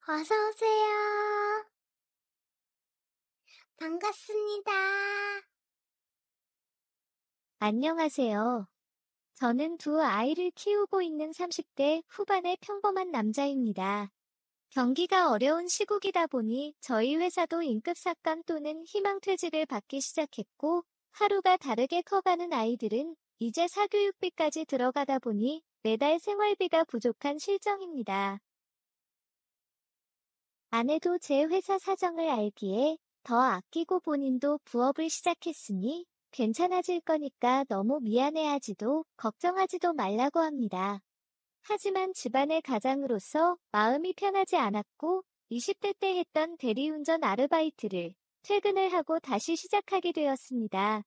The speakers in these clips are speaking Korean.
어서 오세요. 반갑습니다. 안녕하세요. 저는 두 아이를 키우고 있는 30대 후반의 평범한 남자입니다. 경기가 어려운 시국이다 보니 저희 회사도 인급삭감 또는 희망퇴직을 받기 시작했고, 하루가 다르게 커가는 아이들은 이제 사교육비까지 들어가다 보니 매달 생활비가 부족한 실정입니다. 아내도 제 회사 사정을 알기에 더 아끼고 본인도 부업을 시작했으니 괜찮아질 거니까 너무 미안해하지도 걱정하지도 말라고 합니다. 하지만 집안의 가장으로서 마음이 편하지 않았고 20대 때 했던 대리운전 아르바이트를 퇴근을 하고 다시 시작하게 되었습니다.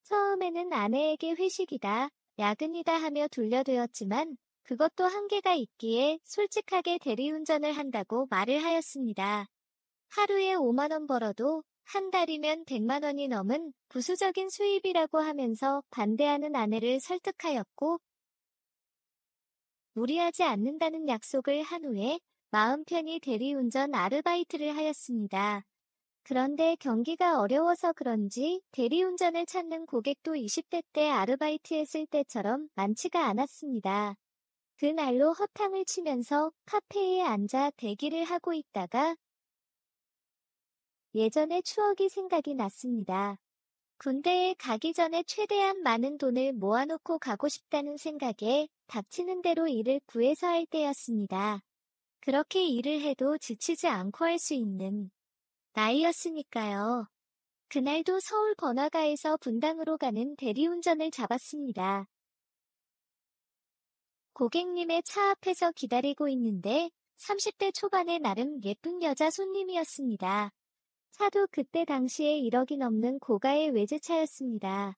처음에는 아내에게 회식이다, 야근이다 하며 돌려드렸지만 그것도 한계가 있기에 솔직하게 대리운전을 한다고 말을 하였습니다. 하루에 5만 원 벌어도 한 달이면 100만 원이 넘은 부수적인 수입이라고 하면서 반대하는 아내를 설득하였고, 무리하지 않는다는 약속을 한 후에 마음 편히 대리운전 아르바이트를 하였습니다. 그런데 경기가 어려워서 그런지 대리운전을 찾는 고객도 20대 때 아르바이트했을 때처럼 많지가 않았습니다. 그날로 허탕을 치면서 카페에 앉아 대기를 하고 있다가 예전의 추억이 생각이 났습니다. 군대에 가기 전에 최대한 많은 돈을 모아놓고 가고 싶다는 생각에 닥치는 대로 일을 구해서 할 때였습니다. 그렇게 일을 해도 지치지 않고 할 수 있는 나이였으니까요. 그날도 서울 번화가에서 분당으로 가는 대리운전을 잡았습니다. 고객님의 차 앞에서 기다리고 있는데 30대 초반의 나름 예쁜 여자 손님이었습니다. 차도 그때 당시에 1억이 넘는 고가의 외제차였습니다.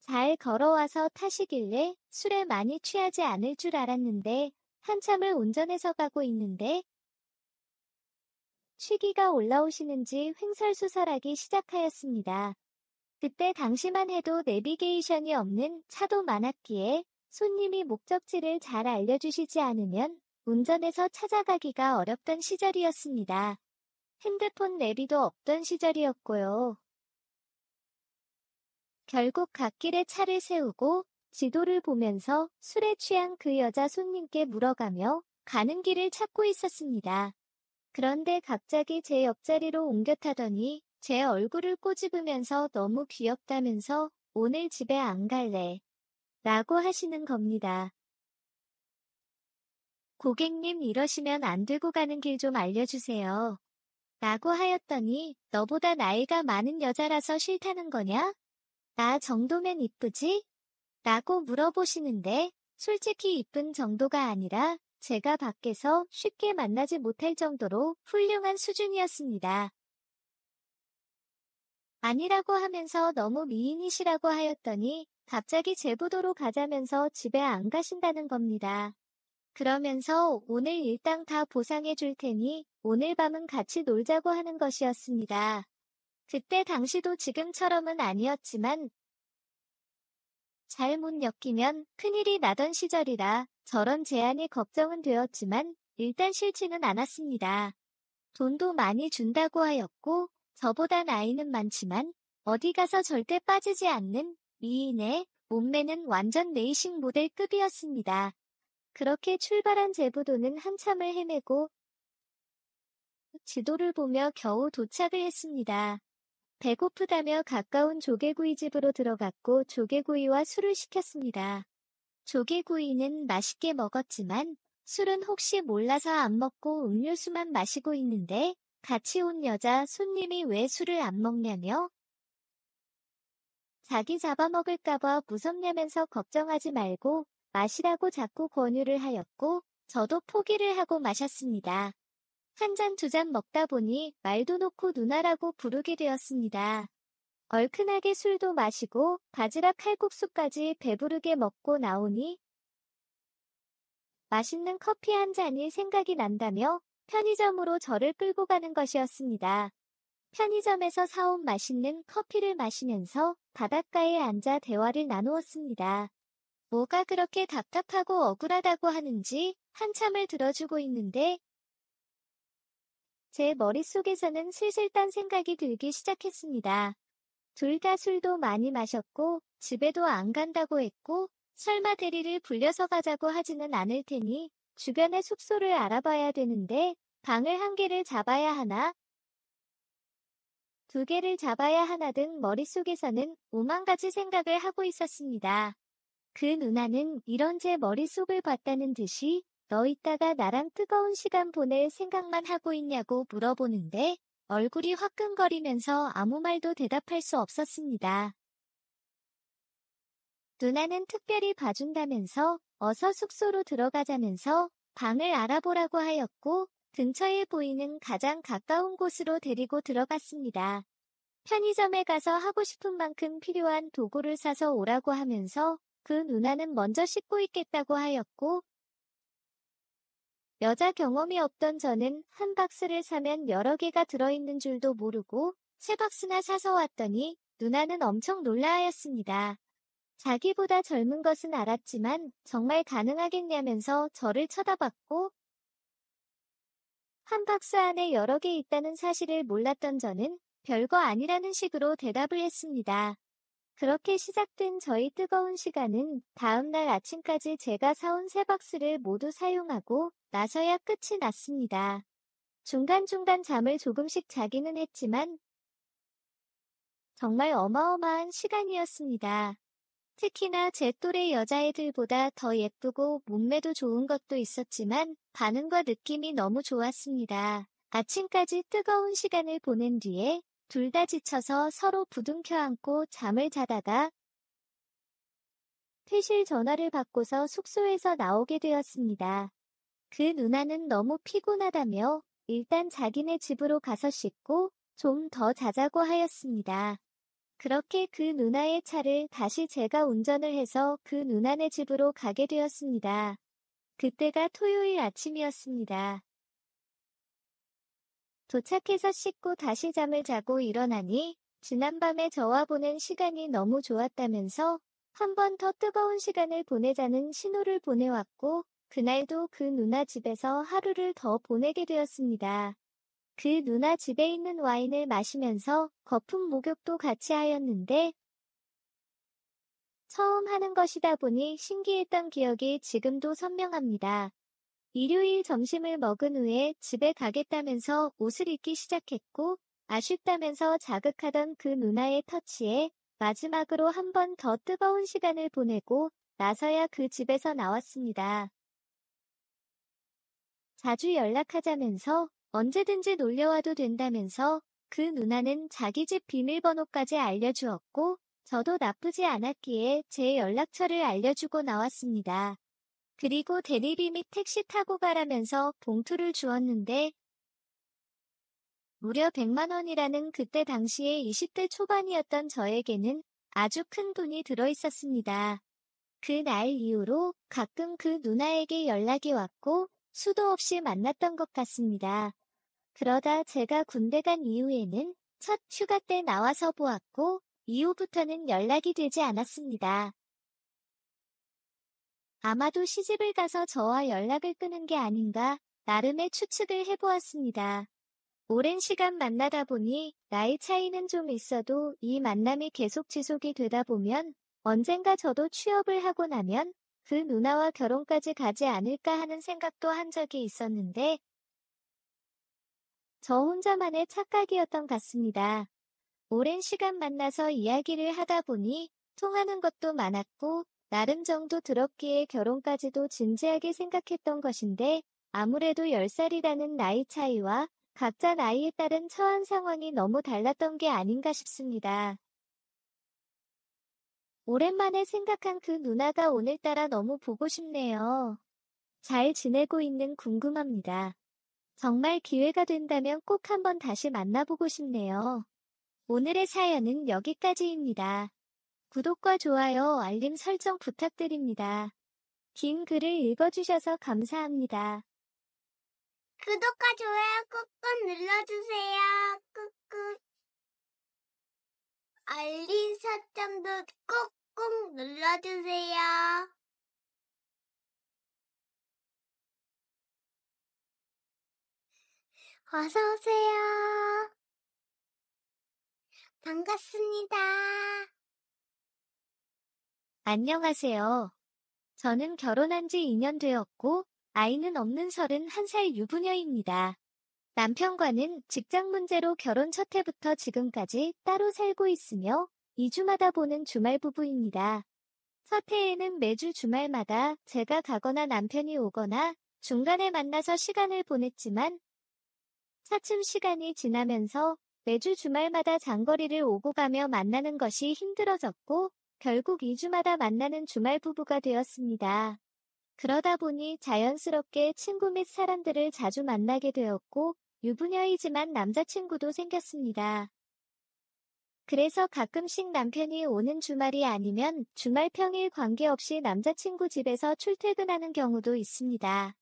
잘 걸어와서 타시길래 술에 많이 취하지 않을 줄 알았는데 한참을 운전해서 가고 있는데 취기가 올라오시는지 횡설수설하기 시작하였습니다. 그때 당시만 해도 내비게이션이 없는 차도 많았기에 손님이 목적지를 잘 알려주시지 않으면 운전해서 찾아가기가 어렵던 시절이었습니다. 핸드폰 내비도 없던 시절이었고요. 결국 갓길에 차를 세우고 지도를 보면서 술에 취한 그 여자 손님께 물어가며 가는 길을 찾고 있었습니다. 그런데 갑자기 제 옆자리로 옮겨 타더니 제 얼굴을 꼬집으면서 너무 귀엽다면서 오늘 집에 안 갈래 라고 하시는 겁니다. 고객님 이러시면 안 되고 가는 길 좀 알려주세요. 라고 하였더니 너보다 나이가 많은 여자라서 싫다는 거냐? 나 정도면 이쁘지? 라고 물어보시는데 솔직히 이쁜 정도가 아니라 제가 밖에서 쉽게 만나지 못할 정도로 훌륭한 수준이었습니다. 아니라고 하면서 너무 미인이시라고 하였더니 갑자기 제부도로 가자면서 집에 안 가신다는 겁니다. 그러면서 오늘 일당 다 보상해 줄 테니 오늘 밤은 같이 놀자고 하는 것이었습니다. 그때 당시도 지금처럼은 아니었지만 잘 못 엮이면 큰일이 나던 시절이라 저런 제안이 걱정은 되었지만 일단 싫지는 않았습니다. 돈도 많이 준다고 하였고 저보다 나이는 많지만 어디 가서 절대 빠지지 않는 미인의 몸매는 완전 레이싱 모델급이었습니다. 그렇게 출발한 제부도는 한참을 헤매고 지도를 보며 겨우 도착을 했습니다. 배고프다며 가까운 조개구이 집으로 들어갔고 조개구이와 술을 시켰습니다. 조개구이는 맛있게 먹었지만 술은 혹시 몰라서 안 먹고 음료수만 마시고 있는데 같이 온 여자 손님이 왜 술을 안 먹냐며 자기 잡아먹을까봐 무섭냐면서 걱정하지 말고 마시라고 자꾸 권유를 하였고 저도 포기를 하고 마셨습니다. 한 잔 두 잔 먹다 보니 말도 놓고 누나라고 부르게 되었습니다. 얼큰하게 술도 마시고 바지락 칼국수까지 배부르게 먹고 나오니 맛있는 커피 한 잔이 생각이 난다며 편의점으로 저를 끌고 가는 것이었습니다. 편의점에서 사온 맛있는 커피를 마시면서 바닷가에 앉아 대화를 나누었습니다. 뭐가 그렇게 답답하고 억울하다고 하는지 한참을 들어주고 있는데 제 머릿속에서는 슬슬 딴 생각이 들기 시작했습니다. 둘 다 술도 많이 마셨고 집에도 안 간다고 했고 설마 대리를 불려서 가자고 하지는 않을 테니 주변의 숙소를 알아봐야 되는데 방을 한 개를 잡아야 하나? 두 개를 잡아야 하나 등 머릿속에서는 오만 가지 생각을 하고 있었습니다. 그 누나는 이런 제 머릿속을 봤다는 듯이 너 이따가 나랑 뜨거운 시간 보낼 생각만 하고 있냐고 물어보는데 얼굴이 화끈거리면서 아무 말도 대답할 수 없었습니다. 누나는 특별히 봐준다면서 어서 숙소로 들어가자면서 방을 알아보라고 하였고 근처에 보이는 가장 가까운 곳으로 데리고 들어갔습니다. 편의점에 가서 하고 싶은 만큼 필요한 도구를 사서 오라고 하면서 그 누나는 먼저 씻고 있겠다고 하였고 여자 경험이 없던 저는 한 박스를 사면 여러 개가 들어있는 줄도 모르고 세 박스나 사서 왔더니 누나는 엄청 놀라하였습니다. 자기보다 젊은 것은 알았지만 정말 가능하겠냐면서 저를 쳐다봤고 한 박스 안에 여러 개 있다는 사실을 몰랐던 저는 별거 아니라는 식으로 대답을 했습니다. 그렇게 시작된 저희 뜨거운 시간은 다음날 아침까지 제가 사온 세 박스를 모두 사용하고 나서야 끝이 났습니다. 중간중간 잠을 조금씩 자기는 했지만 정말 어마어마한 시간이었습니다. 특히나 제 또래 여자애들보다 더 예쁘고 몸매도 좋은 것도 있었지만 반응과 느낌이 너무 좋았습니다. 아침까지 뜨거운 시간을 보낸 뒤에 둘 다 지쳐서 서로 부둥켜 안고 잠을 자다가 퇴실 전화를 받고서 숙소에서 나오게 되었습니다. 그 누나는 너무 피곤하다며 일단 자기네 집으로 가서 씻고 좀 더 자자고 하였습니다. 그렇게 그 누나의 차를 다시 제가 운전을 해서 그 누나네 집으로 가게 되었습니다. 그때가 토요일 아침이었습니다. 도착해서 씻고 다시 잠을 자고 일어나니 지난밤에 저와 보낸 시간이 너무 좋았다면서 한 번 더 뜨거운 시간을 보내자는 신호를 보내왔고 그날도 그 누나 집에서 하루를 더 보내게 되었습니다. 그 누나 집에 있는 와인을 마시면서 거품 목욕도 같이 하였는데 처음 하는 것이다 보니 신기했던 기억이 지금도 선명합니다. 일요일 점심을 먹은 후에 집에 가겠다면서 옷을 입기 시작했고 아쉽다면서 자극하던 그 누나의 터치에 마지막으로 한 번 더 뜨거운 시간을 보내고 나서야 그 집에서 나왔습니다. 자주 연락하자면서 언제든지 놀려와도 된다면서 그 누나는 자기 집 비밀번호까지 알려주었고 저도 나쁘지 않았기에 제 연락처를 알려주고 나왔습니다. 그리고 대리비 및 택시 타고 가라면서 봉투를 주었는데 무려 100만 원이라는 그때 당시에 20대 초반이었던 저에게는 아주 큰 돈이 들어 있었습니다. 그날 이후로 가끔 그 누나에게 연락이 왔고 수도 없이 만났던 것 같습니다. 그러다 제가 군대 간 이후에는 첫 휴가 때 나와서 보았고 이후부터는 연락이 되지 않았습니다. 아마도 시집을 가서 저와 연락을 끊은 게 아닌가 나름의 추측을 해보았습니다. 오랜 시간 만나다 보니 나이 차이는 좀 있어도 이 만남이 계속 지속이 되다 보면 언젠가 저도 취업을 하고 나면 그 누나와 결혼까지 가지 않을까 하는 생각도 한 적이 있었는데 저 혼자만의 착각이었던 것 같습니다. 오랜 시간 만나서 이야기를 하다 보니 통하는 것도 많았고 나름 정도 들었기에 결혼까지도 진지하게 생각했던 것인데 아무래도 10살이라는 나이 차이와 각자 나이에 따른 처한 상황이 너무 달랐던 게 아닌가 싶습니다. 오랜만에 생각한 그 누나가 오늘따라 너무 보고 싶네요. 잘 지내고 있는 궁금합니다. 정말 기회가 된다면 꼭 한번 다시 만나보고 싶네요. 오늘의 사연은 여기까지입니다. 구독과 좋아요, 알림 설정 부탁드립니다. 긴 글을 읽어주셔서 감사합니다. 구독과 좋아요 꾹꾹 눌러주세요. 꾹꾹. 알림 설정도 꾹꾹 눌러주세요. 어서 오세요. 반갑습니다. 안녕하세요. 저는 결혼한 지 2년 되었고, 아이는 없는 31살 유부녀입니다. 남편과는 직장 문제로 결혼 첫 해부터 지금까지 따로 살고 있으며, 2주마다 보는 주말 부부입니다. 첫 해에는 매주 주말마다 제가 가거나 남편이 오거나 중간에 만나서 시간을 보냈지만, 차츰 시간이 지나면서 매주 주말마다 장거리를 오고 가며 만나는 것이 힘들어졌고, 결국 2주마다 만나는 주말 부부가 되었습니다. 그러다 보니 자연스럽게 친구 및 사람들을 자주 만나게 되었고, 유부녀이지만 남자친구도 생겼습니다. 그래서 가끔씩 남편이 오는 주말이 아니면 주말 평일 관계없이 남자친구 집에서 출퇴근하는 경우도 있습니다.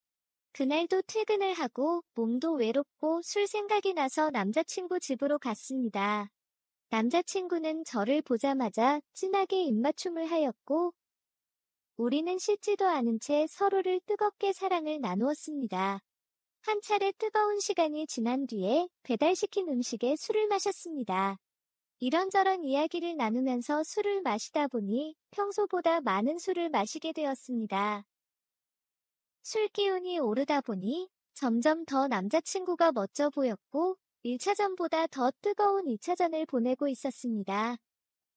그날도 퇴근을 하고 몸도 외롭고 술 생각이 나서 남자친구 집으로 갔습니다. 남자친구는 저를 보자마자 진하게 입맞춤을 하였고, 우리는 씻지도 않은 채 서로를 뜨겁게 사랑을 나누었습니다. 한 차례 뜨거운 시간이 지난 뒤에 배달시킨 음식에 술을 마셨습니다. 이런저런 이야기를 나누면서 술을 마시다 보니 평소보다 많은 술을 마시게 되었습니다. 술 기운이 오르다 보니 점점 더 남자친구가 멋져 보였고 1차전보다 더 뜨거운 2차전을 보내고 있었습니다.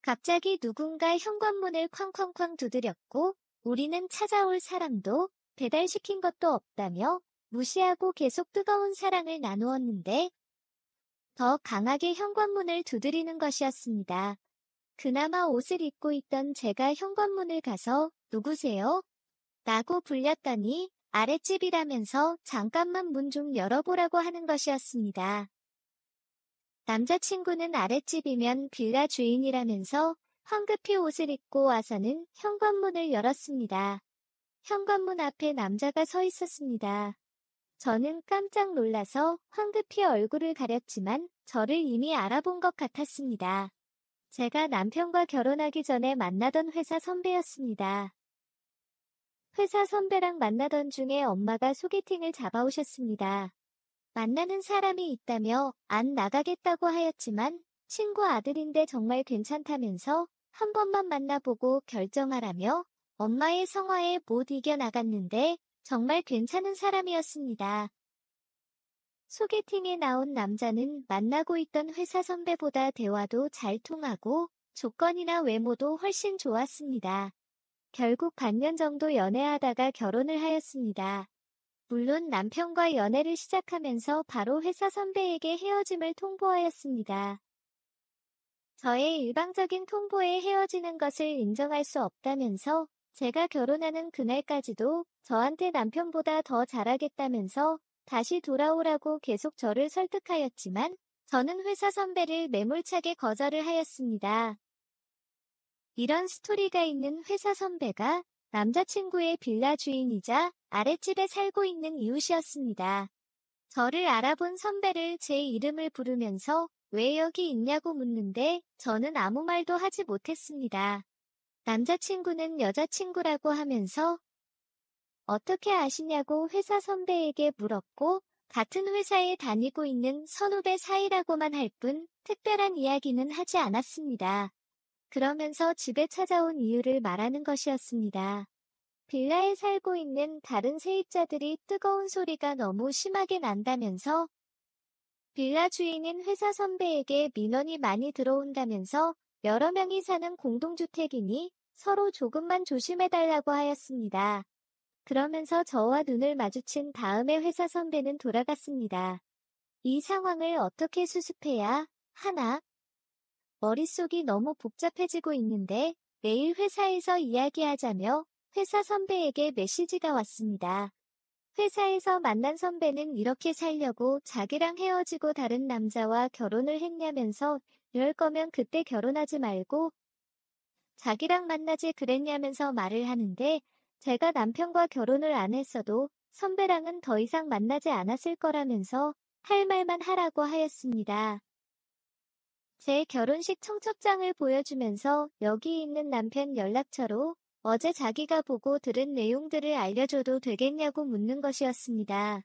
갑자기 누군가 현관문을 쾅쾅쾅 두드렸고 우리는 찾아올 사람도 배달시킨 것도 없다며 무시하고 계속 뜨거운 사랑을 나누었는데 더 강하게 현관문을 두드리는 것이었습니다. 그나마 옷을 입고 있던 제가 현관문을 가서 누구세요? 라고 불렸더니 아랫집이라면서 잠깐만 문 좀 열어보라고 하는 것이었습니다. 남자친구는 아랫집이면 빌라 주인이라면서 황급히 옷을 입고 와서는 현관문을 열었습니다. 현관문 앞에 남자가 서 있었습니다. 저는 깜짝 놀라서 황급히 얼굴을 가렸지만 저를 이미 알아본 것 같았습니다. 제가 남편과 결혼하기 전에 만나던 회사 선배였습니다. 회사 선배랑 만나던 중에 엄마가 소개팅을 잡아오셨습니다. 만나는 사람이 있다며 안 나가겠다고 하였지만 친구 아들인데 정말 괜찮다면서 한 번만 만나보고 결정하라며 엄마의 성화에 못 이겨나갔는데 정말 괜찮은 사람이었습니다. 소개팅에 나온 남자는 만나고 있던 회사 선배보다 대화도 잘 통하고 조건이나 외모도 훨씬 좋았습니다. 결국 반년 정도 연애하다가 결혼을 하였습니다. 물론 남편과 연애를 시작하면서 바로 회사 선배에게 헤어짐을 통보하였습니다. 저의 일방적인 통보에 헤어지는 것을 인정할 수 없다면서 제가 결혼하는 그날까지도 저한테 남편보다 더 잘하겠다면서 다시 돌아오라고 계속 저를 설득하였지만 저는 회사 선배를 매몰차게 거절을 하였습니다. 이런 스토리가 있는 회사 선배가 남자친구의 빌라 주인이자 아랫집에 살고 있는 이웃이었습니다. 저를 알아본 선배를 제 이름을 부르면서 왜 여기 있냐고 묻는데 저는 아무 말도 하지 못했습니다. 남자친구는 여자친구라고 하면서 어떻게 아시냐고 회사 선배에게 물었고 같은 회사에 다니고 있는 선후배 사이라고만 할 뿐 특별한 이야기는 하지 않았습니다. 그러면서 집에 찾아온 이유를 말하는 것이었습니다. 빌라에 살고 있는 다른 세입자들이 뜨거운 소리가 너무 심하게 난다면서 빌라 주인인 회사 선배에게 민원이 많이 들어온다면서 여러 명이 사는 공동주택이니 서로 조금만 조심해달라고 하였습니다. 그러면서 저와 눈을 마주친 다음에 회사 선배는 돌아갔습니다. 이 상황을 어떻게 수습해야 하나? 머릿속이 너무 복잡해지고 있는데 내일 회사에서 이야기하자며 회사 선배에게 메시지가 왔습니다. 회사에서 만난 선배는 이렇게 살려고 자기랑 헤어지고 다른 남자와 결혼을 했냐면서 이럴 거면 그때 결혼하지 말고 자기랑 만나지 그랬냐면서 말을 하는데 제가 남편과 결혼을 안 했어도 선배랑은 더 이상 만나지 않았을 거라면서 할 말만 하라고 하였습니다. 제 결혼식 청첩장을 보여주면서 여기 있는 남편 연락처로 어제 자기가 보고 들은 내용들을 알려줘도 되겠냐고 묻는 것이었습니다.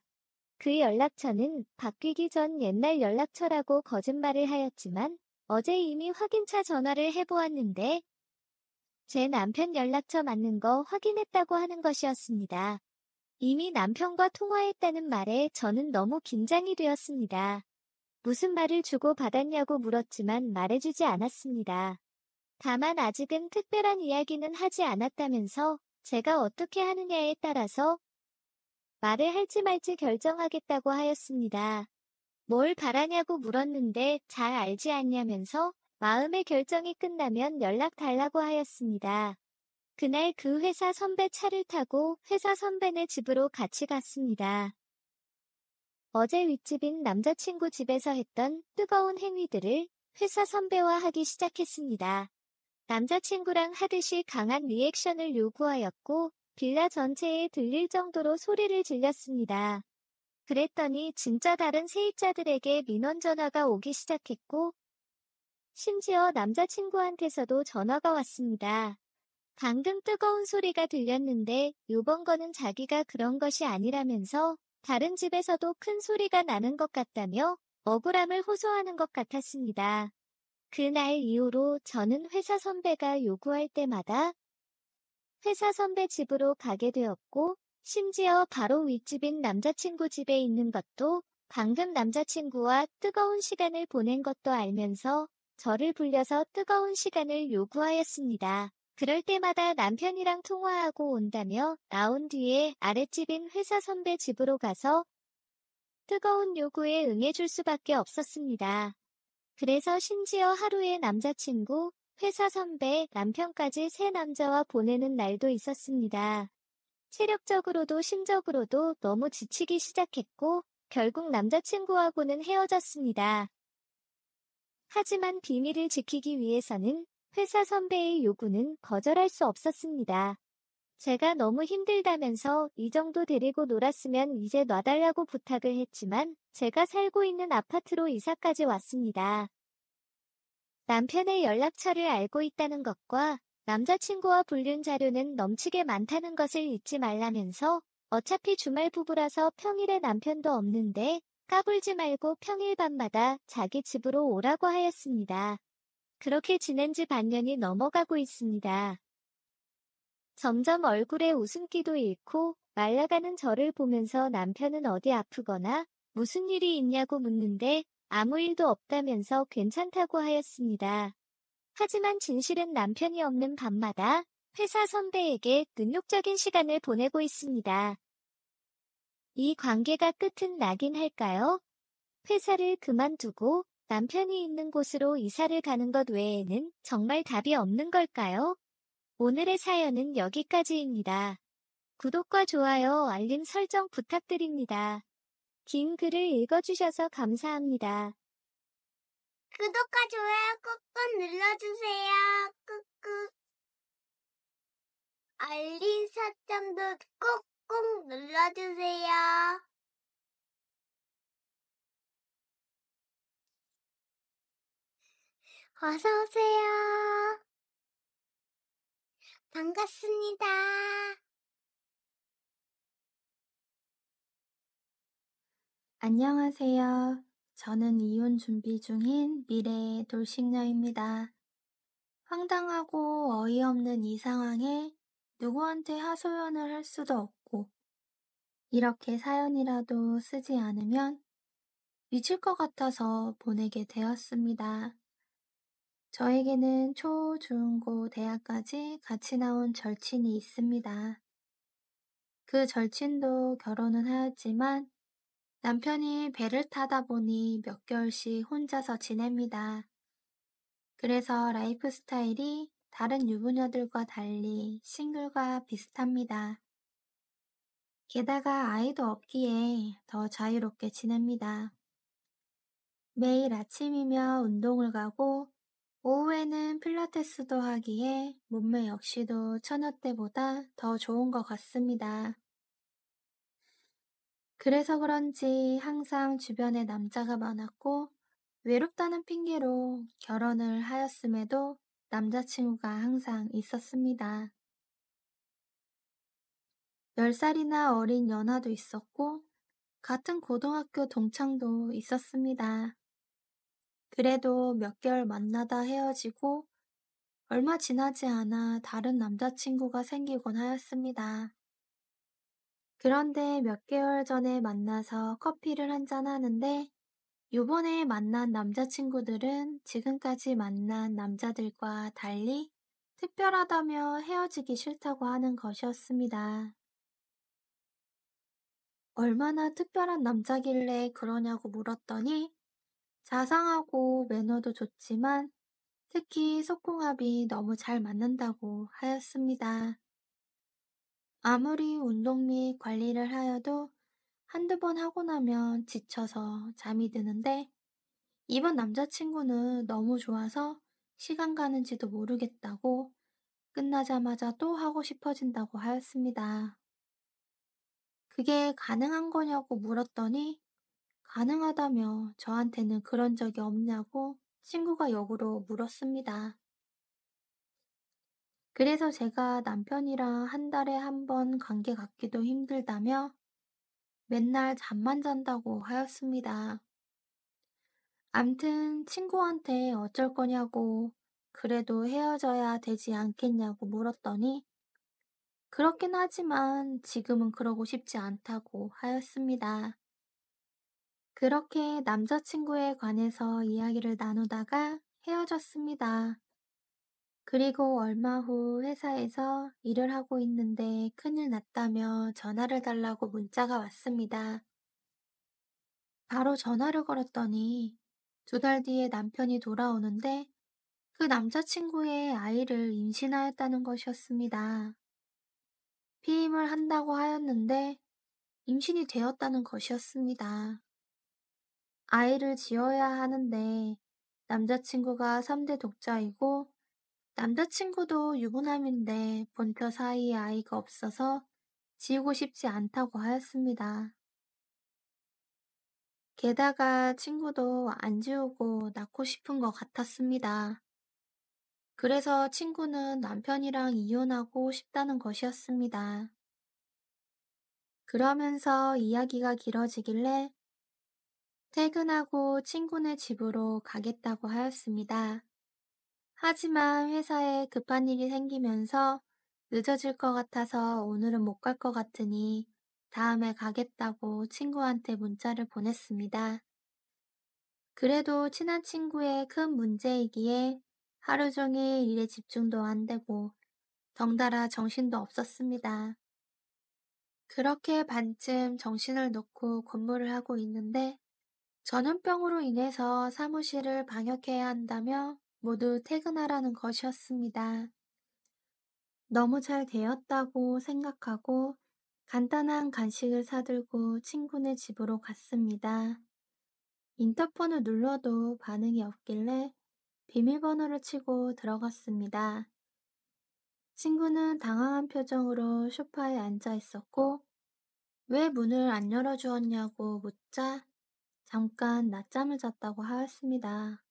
그 연락처는 바뀌기 전 옛날 연락처라고 거짓말을 하였지만 어제 이미 확인차 전화를 해보았는데 제 남편 연락처 맞는 거 확인했다고 하는 것이었습니다. 이미 남편과 통화했다는 말에 저는 너무 긴장이 되었습니다. 무슨 말을 주고받았냐고 물었지만 말해주지 않았습니다. 다만 아직은 특별한 이야기는 하지 않았다면서 제가 어떻게 하느냐에 따라서 말을 할지 말지 결정하겠다고 하였습니다. 뭘 바라냐고 물었는데 잘 알지 않냐면서 마음의 결정이 끝나면 연락 달라고 하였습니다. 그날 그 회사 선배 차를 타고 회사 선배네 집으로 같이 갔습니다. 어제 윗집인 남자친구 집에서 했던 뜨거운 행위들을 회사 선배와 하기 시작했습니다. 남자친구랑 하듯이 강한 리액션을 요구하였고 빌라 전체에 들릴 정도로 소리를 질렀습니다. 그랬더니 진짜 다른 세입자들에게 민원 전화가 오기 시작했고 심지어 남자친구한테서도 전화가 왔습니다. 방금 뜨거운 소리가 들렸는데 요번 거는 자기가 그런 것이 아니라면서 다른 집에서도 큰 소리가 나는 것 같다며 억울함을 호소하는 것 같았습니다. 그날 이후로 저는 회사 선배가 요구할 때마다 회사 선배 집으로 가게 되었고 심지어 바로 윗집인 남자친구 집에 있는 것도 방금 남자친구와 뜨거운 시간을 보낸 것도 알면서 저를 불려서 뜨거운 시간을 요구하였습니다. 그럴 때마다 남편이랑 통화하고 온다며 나온 뒤에 아랫집인 회사 선배 집으로 가서 뜨거운 요구에 응해줄 수밖에 없었습니다. 그래서 심지어 하루에 남자친구, 회사 선배, 남편까지 세 남자와 보내는 날도 있었습니다. 체력적으로도 심적으로도 너무 지치기 시작했고 결국 남자친구하고는 헤어졌습니다. 하지만 비밀을 지키기 위해서는 회사 선배의 요구는 거절할 수 없었습니다. 제가 너무 힘들다면서 이 정도 데리고 놀았으면 이제 놔달라고 부탁을 했지만 제가 살고 있는 아파트로 이사까지 왔습니다. 남편의 연락처를 알고 있다는 것과 남자친구와 불륜 자료는 넘치게 많다는 것을 잊지 말라면서 어차피 주말 부부라서 평일에 남편도 없는데 까불지 말고 평일 밤마다 자기 집으로 오라고 하였습니다. 그렇게 지낸 지 반년이 넘어가고 있습니다. 점점 얼굴에 웃음기도 잃고 말라가는 저를 보면서 남편은 어디 아프거나 무슨 일이 있냐고 묻는데 아무 일도 없다면서 괜찮다고 하였습니다. 하지만 진실은 남편이 없는 밤마다 회사 선배에게 능욕적인 시간을 보내고 있습니다. 이 관계가 끝은 나긴 할까요? 회사를 그만두고 남편이 있는 곳으로 이사를 가는 것 외에는 정말 답이 없는 걸까요? 오늘의 사연은 여기까지입니다. 구독과 좋아요, 알림 설정 부탁드립니다. 긴 글을 읽어주셔서 감사합니다. 구독과 좋아요 꾹꾹 눌러주세요. 꾹꾹. 알림 설정도 꾹꾹 눌러주세요. 어서오세요. 반갑습니다. 안녕하세요. 저는 이혼 준비 중인 미래의 돌싱녀입니다. 황당하고 어이없는 이 상황에 누구한테 하소연을 할 수도 없고, 이렇게 사연이라도 쓰지 않으면 미칠 것 같아서 보내게 되었습니다. 저에게는 초, 중, 고, 대학까지 같이 나온 절친이 있습니다. 그 절친도 결혼은 하였지만 남편이 배를 타다 보니 몇 개월씩 혼자서 지냅니다. 그래서 라이프 스타일이 다른 유부녀들과 달리 싱글과 비슷합니다. 게다가 아이도 없기에 더 자유롭게 지냅니다. 매일 아침이며 운동을 가고 오후에는 필라테스도 하기에 몸매 역시도 처녀 때보다 더 좋은 것 같습니다. 그래서 그런지 항상 주변에 남자가 많았고 외롭다는 핑계로 결혼을 하였음에도 남자친구가 항상 있었습니다. 10살이나 어린 연하도 있었고 같은 고등학교 동창도 있었습니다. 그래도 몇 개월 만나다 헤어지고 얼마 지나지 않아 다른 남자친구가 생기곤 하였습니다. 그런데 몇 개월 전에 만나서 커피를 한잔 하는데 요번에 만난 남자친구들은 지금까지 만난 남자들과 달리 특별하다며 헤어지기 싫다고 하는 것이었습니다. 얼마나 특별한 남자길래 그러냐고 물었더니 자상하고 매너도 좋지만 특히 속궁합이 너무 잘 맞는다고 하였습니다. 아무리 운동 및 관리를 하여도 한두 번 하고 나면 지쳐서 잠이 드는데 이번 남자친구는 너무 좋아서 시간 가는지도 모르겠다고 끝나자마자 또 하고 싶어진다고 하였습니다. 그게 가능한 거냐고 물었더니 가능하다며 저한테는 그런 적이 없냐고 친구가 역으로 물었습니다. 그래서 제가 남편이랑 한 달에 한 번 관계 갖기도 힘들다며 맨날 잠만 잔다고 하였습니다. 암튼 친구한테 어쩔 거냐고 그래도 헤어져야 되지 않겠냐고 물었더니 그렇긴 하지만 지금은 그러고 싶지 않다고 하였습니다. 그렇게 남자친구에 관해서 이야기를 나누다가 헤어졌습니다. 그리고 얼마 후 회사에서 일을 하고 있는데 큰일 났다며 전화를 달라고 문자가 왔습니다. 바로 전화를 걸었더니 2달 뒤에 남편이 돌아오는데 그 남자친구의 아이를 임신하였다는 것이었습니다. 피임을 한다고 하였는데 임신이 되었다는 것이었습니다. 아이를 지어야 하는데 남자친구가 3대 독자이고 남자친구도 유부남인데 본터 사이에 아이가 없어서 지우고 싶지 않다고 하였습니다. 게다가 친구도 안 지우고 낳고 싶은 것 같았습니다. 그래서 친구는 남편이랑 이혼하고 싶다는 것이었습니다. 그러면서 이야기가 길어지길래 퇴근하고 친구네 집으로 가겠다고 하였습니다. 하지만 회사에 급한 일이 생기면서 늦어질 것 같아서 오늘은 못 갈 것 같으니 다음에 가겠다고 친구한테 문자를 보냈습니다. 그래도 친한 친구의 큰 문제이기에 하루 종일 일에 집중도 안 되고 덩달아 정신도 없었습니다. 그렇게 반쯤 정신을 놓고 근무를 하고 있는데 전염병으로 인해서 사무실을 방역해야 한다며 모두 퇴근하라는 것이었습니다. 너무 잘 되었다고 생각하고 간단한 간식을 사들고 친구네 집으로 갔습니다. 인터폰을 눌러도 반응이 없길래 비밀번호를 치고 들어갔습니다. 친구는 당황한 표정으로 소파에 앉아 있었고 왜 문을 안 열어주었냐고 묻자 잠깐 낮잠을 잤다고 하였습니다.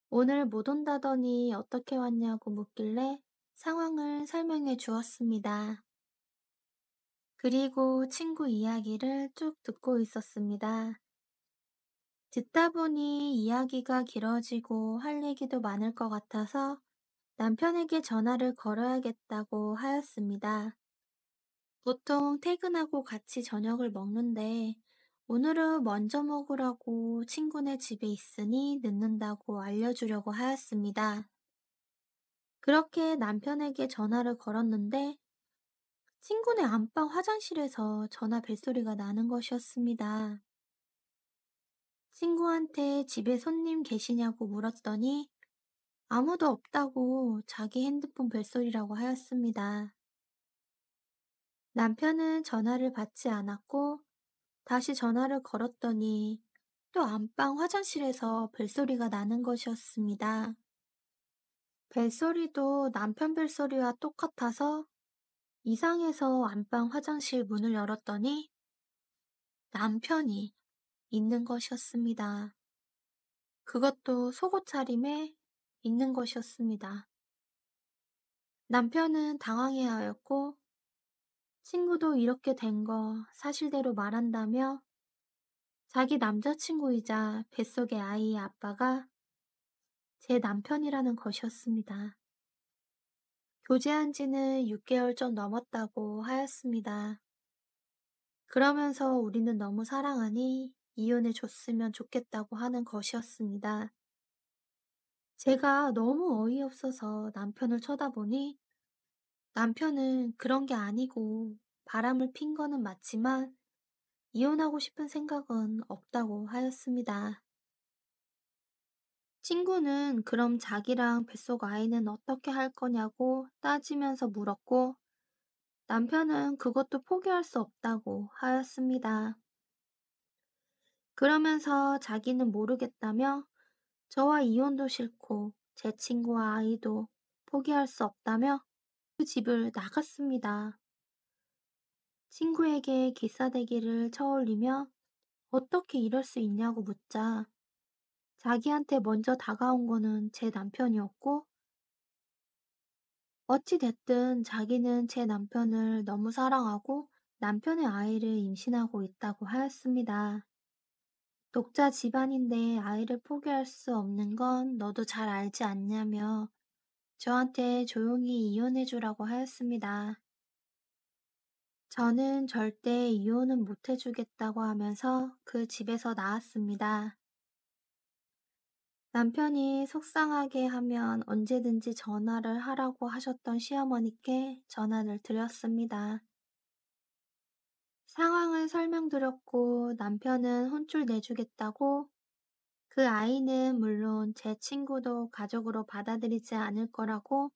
오늘 못 온다더니 어떻게 왔냐고 묻길래 상황을 설명해 주었습니다. 그리고 친구 이야기를 쭉 듣고 있었습니다. 듣다 보니 이야기가 길어지고 할 얘기도 많을 것 같아서 남편에게 전화를 걸어야겠다고 하였습니다. 보통 퇴근하고 같이 저녁을 먹는데 오늘은 먼저 먹으라고 친구네 집에 있으니 늦는다고 알려주려고 하였습니다. 그렇게 남편에게 전화를 걸었는데 친구네 안방 화장실에서 전화 벨소리가 나는 것이었습니다. 친구한테 집에 손님 계시냐고 물었더니 아무도 없다고 자기 핸드폰 벨소리라고 하였습니다. 남편은 전화를 받지 않았고 다시 전화를 걸었더니 또 안방 화장실에서 벨소리가 나는 것이었습니다. 벨소리도 남편 벨소리와 똑같아서 이상해서 안방 화장실 문을 열었더니 남편이 있는 것이었습니다. 그것도 속옷 차림에 있는 것이었습니다. 남편은 당황해하였고 친구도 이렇게 된 거 사실대로 말한다며 자기 남자친구이자 뱃속의 아이의 아빠가 제 남편이라는 것이었습니다. 교제한 지는 6개월 좀 넘었다고 하였습니다. 그러면서 우리는 너무 사랑하니 이혼해 줬으면 좋겠다고 하는 것이었습니다. 제가 너무 어이없어서 남편을 쳐다보니 남편은 그런 게 아니고 바람을 핀 거는 맞지만 이혼하고 싶은 생각은 없다고 하였습니다. 친구는 그럼 자기랑 뱃속 아이는 어떻게 할 거냐고 따지면서 물었고 남편은 그것도 포기할 수 없다고 하였습니다. 그러면서 자기는 모르겠다며 저와 이혼도 싫고 제 친구와 아이도 포기할 수 없다며 그 집을 나갔습니다. 친구에게 기싸대기를 쳐올리며 어떻게 이럴 수 있냐고 묻자 자기한테 먼저 다가온 거는 제 남편이었고 어찌 됐든 자기는 제 남편을 너무 사랑하고 남편의 아이를 임신하고 있다고 하였습니다. 독자 집안인데 아이를 포기할 수 없는 건 너도 잘 알지 않냐며 저한테 조용히 이혼해주라고 하였습니다. 저는 절대 이혼은 못 해주겠다고 하면서 그 집에서 나왔습니다. 남편이 속상하게 하면 언제든지 전화를 하라고 하셨던 시어머니께 전화를 드렸습니다. 상황을 설명드렸고 남편은 혼쭐 내주겠다고 그 아이는 물론 제 친구도 가족으로 받아들이지 않을 거라고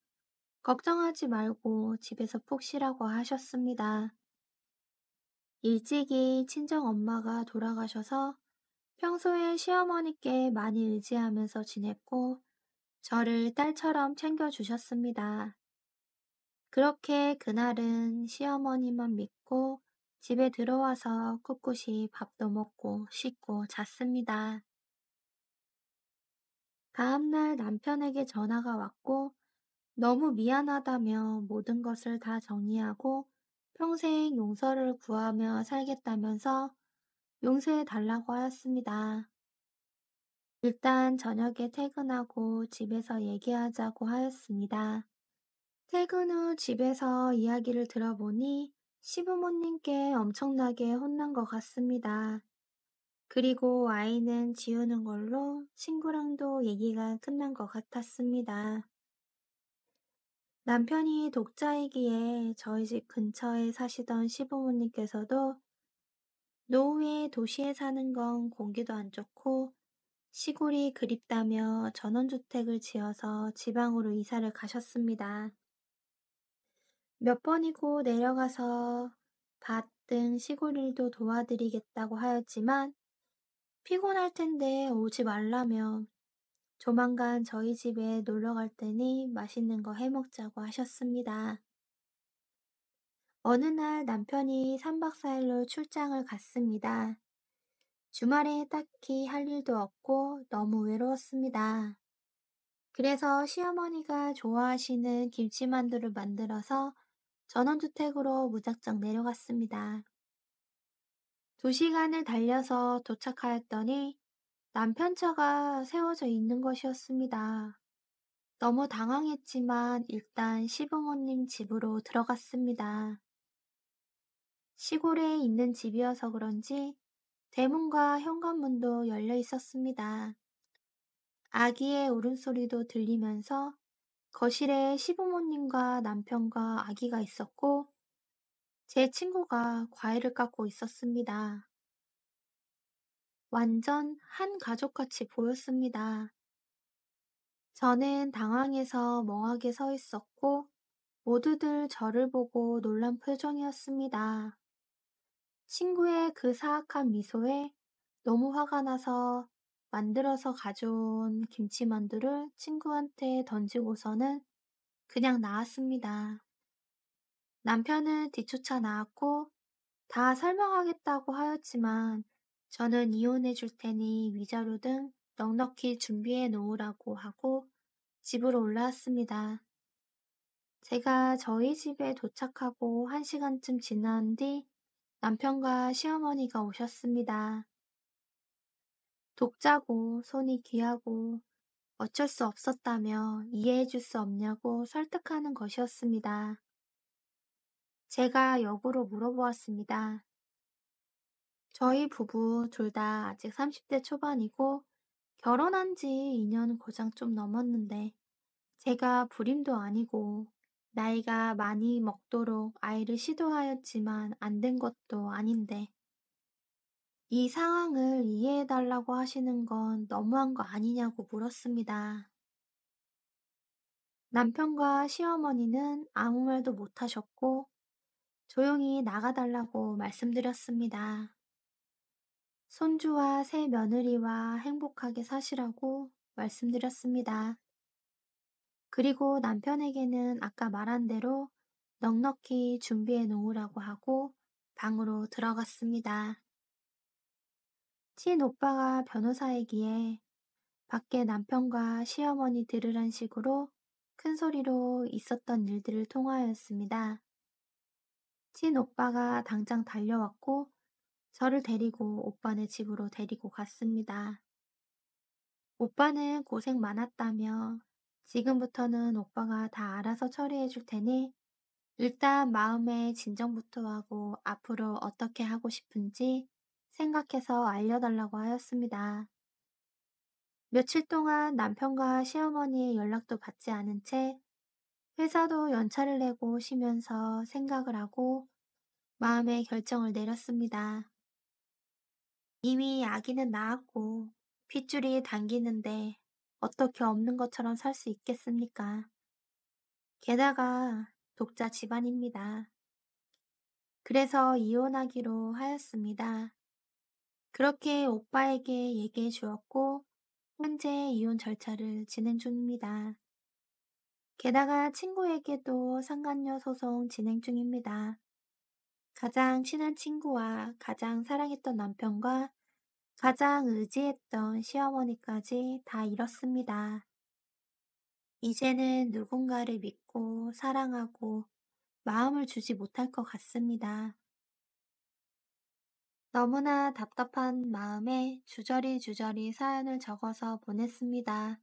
걱정하지 말고 집에서 푹 쉬라고 하셨습니다. 일찍이 친정 엄마가 돌아가셔서 평소에 시어머니께 많이 의지하면서 지냈고 저를 딸처럼 챙겨주셨습니다. 그렇게 그날은 시어머니만 믿고 집에 들어와서 꿋꿋이 밥도 먹고 씻고 잤습니다. 다음날 남편에게 전화가 왔고 너무 미안하다며 모든 것을 다 정리하고 평생 용서를 구하며 살겠다면서 용서해 달라고 하였습니다. 일단 저녁에 퇴근하고 집에서 얘기하자고 하였습니다. 퇴근 후 집에서 이야기를 들어보니 시부모님께 엄청나게 혼난 것 같습니다. 그리고 아이는 지우는 걸로 친구랑도 얘기가 끝난 것 같았습니다. 남편이 독자이기에 저희 집 근처에 사시던 시부모님께서도 노후에 도시에 사는 건 공기도 안 좋고 시골이 그립다며 전원주택을 지어서 지방으로 이사를 가셨습니다. 몇 번이고 내려가서 밭 등 시골 일도 도와드리겠다고 하였지만 피곤할 텐데 오지 말라며 조만간 저희 집에 놀러 갈 테니 맛있는 거 해먹자고 하셨습니다. 어느 날 남편이 3박 4일로 출장을 갔습니다. 주말에 딱히 할 일도 없고 너무 외로웠습니다. 그래서 시어머니가 좋아하시는 김치만두를 만들어서 전원주택으로 무작정 내려갔습니다. 2시간을 달려서 도착하였더니 남편 차가 세워져 있는 것이었습니다. 너무 당황했지만 일단 시부모님 집으로 들어갔습니다. 시골에 있는 집이어서 그런지 대문과 현관문도 열려 있었습니다. 아기의 울음소리도 들리면서 거실에 시부모님과 남편과 아기가 있었고 제 친구가 과일을 깎고 있었습니다. 완전 한 가족같이 보였습니다. 저는 당황해서 멍하게 서 있었고 모두들 저를 보고 놀란 표정이었습니다. 친구의 그 사악한 미소에 너무 화가 나서 만들어서 가져온 김치만두를 친구한테 던지고서는 그냥 나왔습니다. 남편은 뒤쫓아 나왔고 다 설명하겠다고 하였지만 저는 이혼해 줄 테니 위자료 등 넉넉히 준비해 놓으라고 하고 집으로 올라왔습니다. 제가 저희 집에 도착하고 1시간쯤 지난 뒤 남편과 시어머니가 오셨습니다. 독자고 손이 귀하고 어쩔 수 없었다며 이해해 줄 수 없냐고 설득하는 것이었습니다. 제가 역으로 물어보았습니다. 저희 부부 둘 다 아직 30대 초반이고 결혼한 지 2년 고장 좀 넘었는데 제가 불임도 아니고 나이가 많이 먹도록 아이를 시도하였지만 안 된 것도 아닌데 이 상황을 이해해 달라고 하시는 건 너무한 거 아니냐고 물었습니다. 남편과 시어머니는 아무 말도 못 하셨고 조용히 나가달라고 말씀드렸습니다. 손주와 새 며느리와 행복하게 사시라고 말씀드렸습니다. 그리고 남편에게는 아까 말한 대로 넉넉히 준비해 놓으라고 하고 방으로 들어갔습니다. 친오빠가 변호사이기에 밖에 남편과 시어머니 들으란 식으로 큰 소리로 있었던 일들을 통화하였습니다. 친오빠가 당장 달려왔고 저를 데리고 오빠네 집으로 데리고 갔습니다. 오빠는 고생 많았다며 지금부터는 오빠가 다 알아서 처리해 줄 테니 일단 마음의 진정부터 하고 앞으로 어떻게 하고 싶은지 생각해서 알려달라고 하였습니다. 며칠 동안 남편과 시어머니의 연락도 받지 않은 채 회사도 연차를 내고 쉬면서 생각을 하고 마음의 결정을 내렸습니다. 이미 아기는 낳았고 핏줄이 당기는데 어떻게 없는 것처럼 살 수 있겠습니까? 게다가 독자 집안입니다. 그래서 이혼하기로 하였습니다. 그렇게 오빠에게 얘기해 주었고 현재 이혼 절차를 진행 중입니다. 게다가 친구에게도 상간녀 소송 진행 중입니다. 가장 친한 친구와 가장 사랑했던 남편과 가장 의지했던 시어머니까지 다 잃었습니다. 이제는 누군가를 믿고 사랑하고 마음을 주지 못할 것 같습니다. 너무나 답답한 마음에 주저리 사연을 적어서 보냈습니다.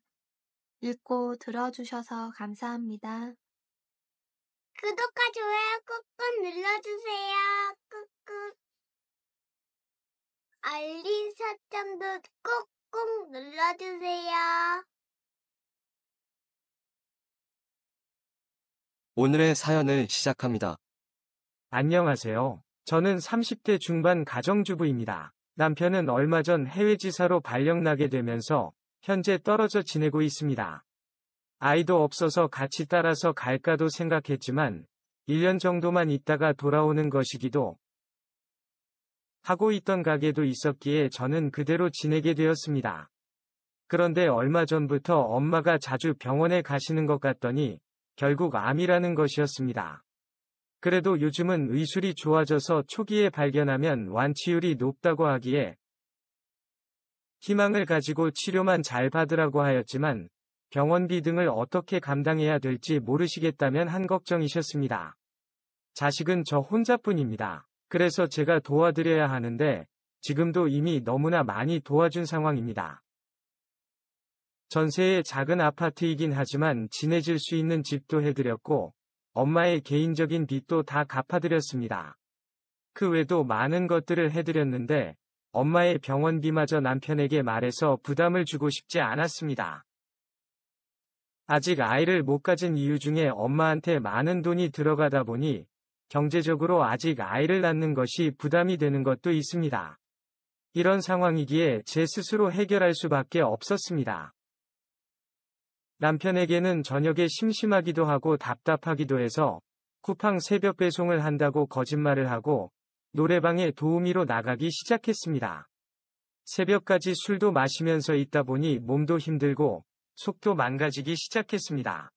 읽고 들어주셔서 감사합니다. 구독과 좋아요 꾹꾹 눌러주세요. 꾹꾹. 알림 설정도 꾹꾹 눌러주세요. 오늘의 사연을 시작합니다. 안녕하세요. 저는 30대 중반 가정주부입니다. 남편은 얼마 전 해외지사로 발령나게 되면서 현재 떨어져 지내고 있습니다. 아이도 없어서 같이 따라서 갈까도 생각했지만 1년 정도만 있다가 돌아오는 것이기도 하고 있던 가게도 있었기에 저는 그대로 지내게 되었습니다. 그런데 얼마 전부터 엄마가 자주 병원에 가시는 것 같더니 결국 암이라는 것이었습니다. 그래도 요즘은 의술이 좋아져서 초기에 발견하면 완치율이 높다고 하기에 희망을 가지고 치료만 잘 받으라고 하였지만 병원비 등을 어떻게 감당해야 될지 모르시겠다면 한 걱정이셨습니다. 자식은 저 혼자뿐입니다. 그래서 제가 도와드려야 하는데 지금도 이미 너무나 많이 도와준 상황입니다. 전세의 작은 아파트이긴 하지만 지내질 수 있는 집도 해드렸고 엄마의 개인적인 빚도 다 갚아드렸습니다. 그 외에도 많은 것들을 해드렸는데 엄마의 병원비마저 남편에게 말해서 부담을 주고 싶지 않았습니다. 아직 아이를 못 가진 이유 중에 엄마한테 많은 돈이 들어가다 보니 경제적으로 아직 아이를 낳는 것이 부담이 되는 것도 있습니다. 이런 상황이기에 제 스스로 해결할 수밖에 없었습니다. 남편에게는 저녁에 심심하기도 하고 답답하기도 해서 쿠팡 새벽 배송을 한다고 거짓말을 하고 노래방에 도우미로 나가기 시작했습니다. 새벽까지 술도 마시면서 있다 보니 몸도 힘들고 속도 망가지기 시작했습니다.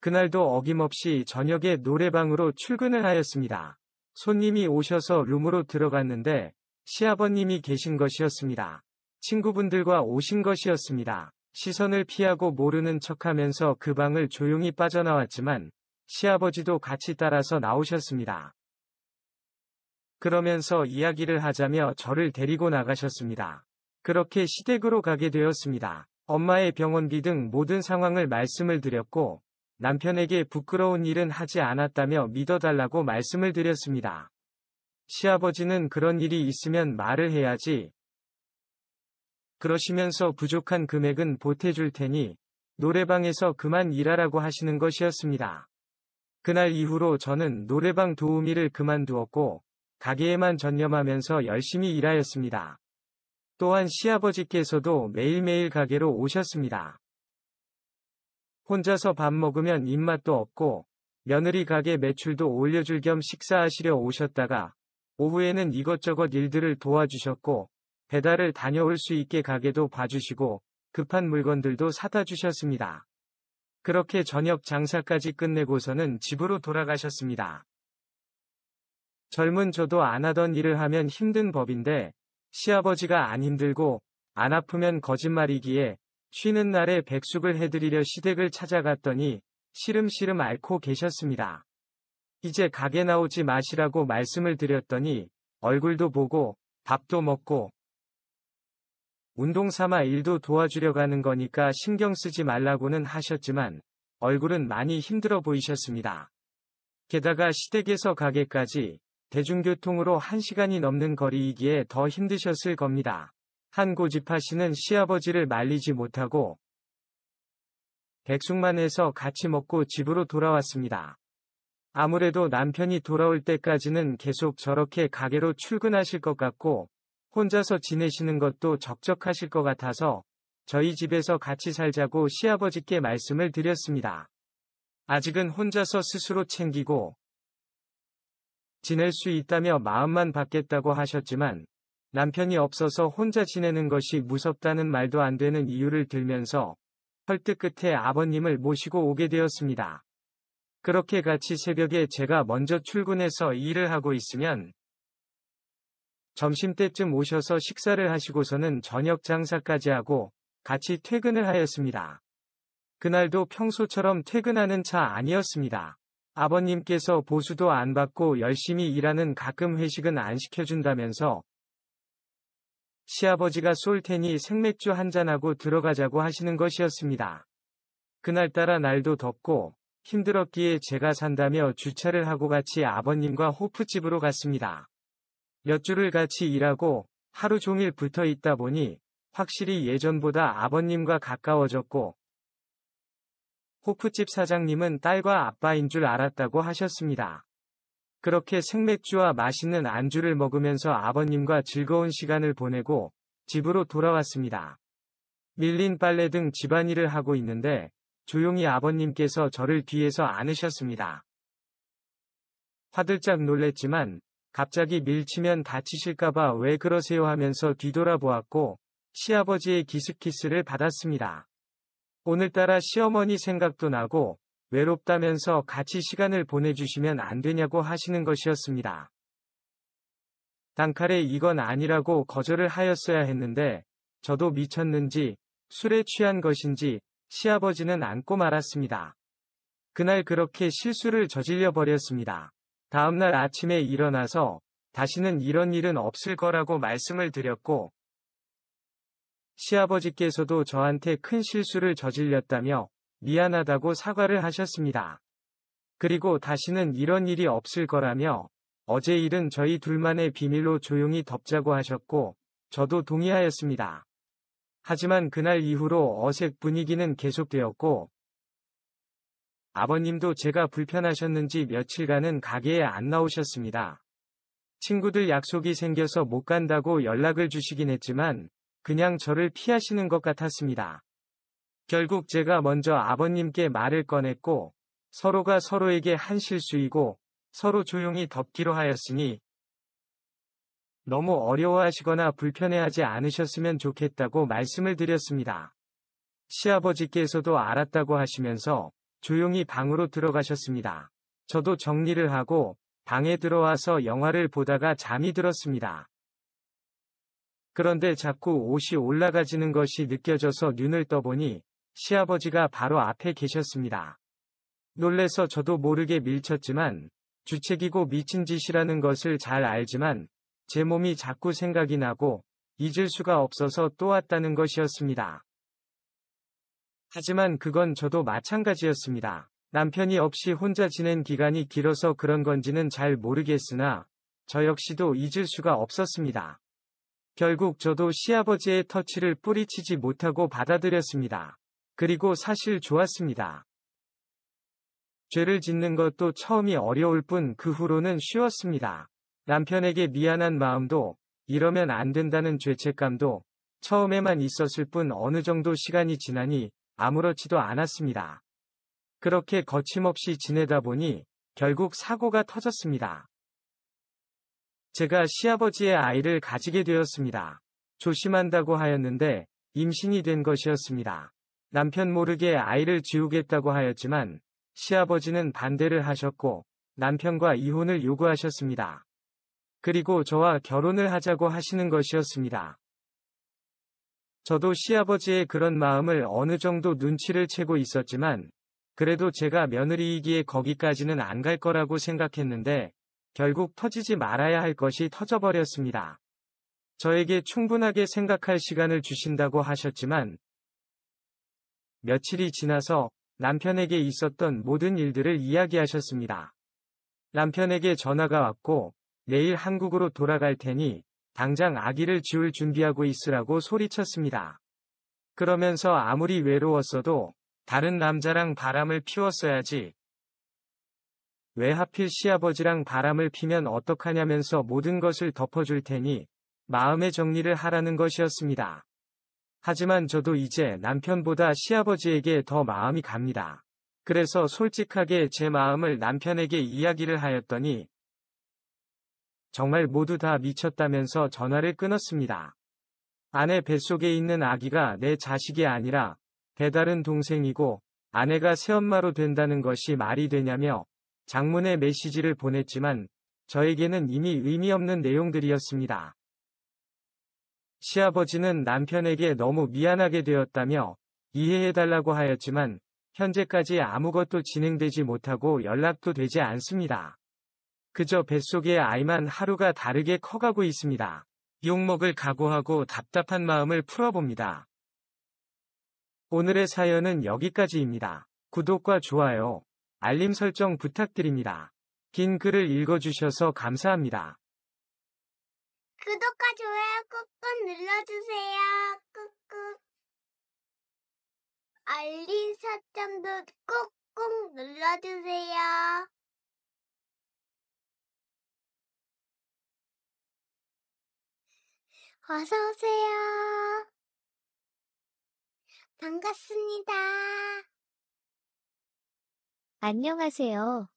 그날도 어김없이 저녁에 노래방으로 출근을 하였습니다. 손님이 오셔서 룸으로 들어갔는데 시아버님이 계신 것이었습니다. 친구분들과 오신 것이었습니다. 시선을 피하고 모르는 척하면서 그 방을 조용히 빠져나왔지만 시아버지도 같이 따라서 나오셨습니다. 그러면서 이야기를 하자며 저를 데리고 나가셨습니다. 그렇게 시댁으로 가게 되었습니다. 엄마의 병원비 등 모든 상황을 말씀을 드렸고 남편에게 부끄러운 일은 하지 않았다며 믿어달라고 말씀을 드렸습니다. 시아버지는 그런 일이 있으면 말을 해야지. 그러시면서 부족한 금액은 보태줄 테니 노래방에서 그만 일하라고 하시는 것이었습니다. 그날 이후로 저는 노래방 도우미를 그만두었고 가게에만 전념하면서 열심히 일하였습니다. 또한 시아버지께서도 매일매일 가게로 오셨습니다. 혼자서 밥 먹으면 입맛도 없고 며느리 가게 매출도 올려줄 겸 식사하시려 오셨다가 오후에는 이것저것 일들을 도와주셨고 배달을 다녀올 수 있게 가게도 봐주시고 급한 물건들도 사다 주셨습니다. 그렇게 저녁 장사까지 끝내고서는 집으로 돌아가셨습니다. 젊은 저도 안 하던 일을 하면 힘든 법인데 시아버지가 안 힘들고 안 아프면 거짓말이기에 쉬는 날에 백숙을 해드리려 시댁을 찾아갔더니 시름시름 앓고 계셨습니다. 이제 가게 나오지 마시라고 말씀을 드렸더니 얼굴도 보고 밥도 먹고 운동 삼아 일도 도와주려 가는 거니까 신경 쓰지 말라고는 하셨지만 얼굴은 많이 힘들어 보이셨습니다. 게다가 시댁에서 가게까지 대중교통으로 1시간이 넘는 거리이기에 더 힘드셨을 겁니다. 한 고집하시는 시아버지를 말리지 못하고 백숙만 해서 같이 먹고 집으로 돌아왔습니다. 아무래도 남편이 돌아올 때까지는 계속 저렇게 가게로 출근하실 것 같고 혼자서 지내시는 것도 적적하실 것 같아서 저희 집에서 같이 살자고 시아버지께 말씀을 드렸습니다. 아직은 혼자서 스스로 챙기고 지낼 수 있다며 마음만 받겠다고 하셨지만 남편이 없어서 혼자 지내는 것이 무섭다는 말도 안 되는 이유를 들면서 설득 끝에 아버님을 모시고 오게 되었습니다. 그렇게 같이 새벽에 제가 먼저 출근해서 일을 하고 있으면 점심때쯤 오셔서 식사를 하시고서는 저녁 장사까지 하고 같이 퇴근을 하였습니다. 그날도 평소처럼 퇴근하는 차 아니었습니다. 아버님께서 보수도 안 받고 열심히 일하는 가끔 회식은 안 시켜준다면서 시아버지가 쏠 테니 생맥주 한잔하고 들어가자고 하시는 것이었습니다. 그날따라 날도 덥고 힘들었기에 제가 산다며 주차를 하고 같이 아버님과 호프집으로 갔습니다. 몇 주를 같이 일하고 하루 종일 붙어 있다 보니 확실히 예전보다 아버님과 가까워졌고 호프집 사장님은 딸과 아빠인 줄 알았다고 하셨습니다. 그렇게 생맥주와 맛있는 안주를 먹으면서 아버님과 즐거운 시간을 보내고 집으로 돌아왔습니다. 밀린 빨래 등 집안일을 하고 있는데 조용히 아버님께서 저를 뒤에서 안으셨습니다. 화들짝 놀랬지만 갑자기 밀치면 다치실까봐 왜 그러세요 하면서 뒤돌아보았고 시아버지의 기습키스를 받았습니다. 오늘따라 시어머니 생각도 나고 외롭다면서 같이 시간을 보내주시면 안 되냐고 하시는 것이었습니다. 단칼에 이건 아니라고 거절을 하였어야 했는데 저도 미쳤는지 술에 취한 것인지 시아버지는 안고 말았습니다. 그날 그렇게 실수를 저질러 버렸습니다. 다음날 아침에 일어나서 다시는 이런 일은 없을 거라고 말씀을 드렸고 시아버지께서도 저한테 큰 실수를 저질렀다며 미안하다고 사과를 하셨습니다. 그리고 다시는 이런 일이 없을 거라며 어제 일은 저희 둘만의 비밀로 조용히 덮자고 하셨고 저도 동의하였습니다. 하지만 그날 이후로 어색 분위기는 계속되었고 아버님도 제가 불편하셨는지 며칠간은 가게에 안 나오셨습니다. 친구들 약속이 생겨서 못 간다고 연락을 주시긴 했지만 그냥 저를 피하시는 것 같았습니다. 결국 제가 먼저 아버님께 말을 꺼냈고 서로가 서로에게 한 실수이고 서로 조용히 덮기로 하였으니 너무 어려워하시거나 불편해하지 않으셨으면 좋겠다고 말씀을 드렸습니다. 시아버지께서도 알았다고 하시면서 조용히 방으로 들어가셨습니다. 저도 정리를 하고 방에 들어와서 영화를 보다가 잠이 들었습니다. 그런데 자꾸 옷이 올라가지는 것이 느껴져서 눈을 떠보니 시아버지가 바로 앞에 계셨습니다. 놀래서 저도 모르게 밀쳤지만 주책이고 미친 짓이라는 것을 잘 알지만 제 몸이 자꾸 생각이 나고 잊을 수가 없어서 또 왔다는 것이었습니다. 하지만 그건 저도 마찬가지였습니다. 남편이 없이 혼자 지낸 기간이 길어서 그런 건지는 잘 모르겠으나 저 역시도 잊을 수가 없었습니다. 결국 저도 시아버지의 터치를 뿌리치지 못하고 받아들였습니다. 그리고 사실 좋았습니다. 죄를 짓는 것도 처음이 어려울 뿐 그 후로는 쉬웠습니다. 남편에게 미안한 마음도 이러면 안 된다는 죄책감도 처음에만 있었을 뿐 어느 정도 시간이 지나니 아무렇지도 않았습니다. 그렇게 거침없이 지내다 보니 결국 사고가 터졌습니다. 제가 시아버지의 아이를 가지게 되었습니다. 조심한다고 하였는데 임신이 된 것이었습니다. 남편 모르게 아이를 지우겠다고 하였지만 시아버지는 반대를 하셨고 남편과 이혼을 요구하셨습니다. 그리고 저와 결혼을 하자고 하시는 것이었습니다. 저도 시아버지의 그런 마음을 어느 정도 눈치를 채고 있었지만 그래도 제가 며느리이기에 거기까지는 안 갈 거라고 생각했는데 결국 터지지 말아야 할 것이 터져버렸습니다. 저에게 충분하게 생각할 시간을 주신다고 하셨지만 며칠이 지나서 남편에게 있었던 모든 일들을 이야기하셨습니다. 남편에게 전화가 왔고 내일 한국으로 돌아갈 테니 당장 아기를 지울 준비하고 있으라고 소리쳤습니다. 그러면서 아무리 외로웠어도 다른 남자랑 바람을 피웠어야지. 왜 하필 시아버지랑 바람을 피면 어떡하냐면서 모든 것을 덮어줄 테니 마음의 정리를 하라는 것이었습니다. 하지만 저도 이제 남편보다 시아버지에게 더 마음이 갑니다. 그래서 솔직하게 제 마음을 남편에게 이야기를 하였더니 정말 모두 다 미쳤다면서 전화를 끊었습니다. 아내 뱃속에 있는 아기가 내 자식이 아니라 배다른 동생이고 아내가 새엄마로 된다는 것이 말이 되냐며 장문의 메시지를 보냈지만 저에게는 이미 의미 없는 내용들이었습니다. 시아버지는 남편에게 너무 미안하게 되었다며 이해해달라고 하였지만 현재까지 아무것도 진행되지 못하고 연락도 되지 않습니다. 그저 뱃속의 아이만 하루가 다르게 커가고 있습니다. 욕먹을 각오하고 답답한 마음을 풀어봅니다. 오늘의 사연은 여기까지입니다. 구독과 좋아요, 알림 설정 부탁드립니다. 긴 글을 읽어주셔서 감사합니다. 구독과 좋아요 꾹꾹 눌러주세요. 꾹꾹. 알림 설정도 꾹꾹 눌러주세요. 어서오세요. 반갑습니다. 안녕하세요.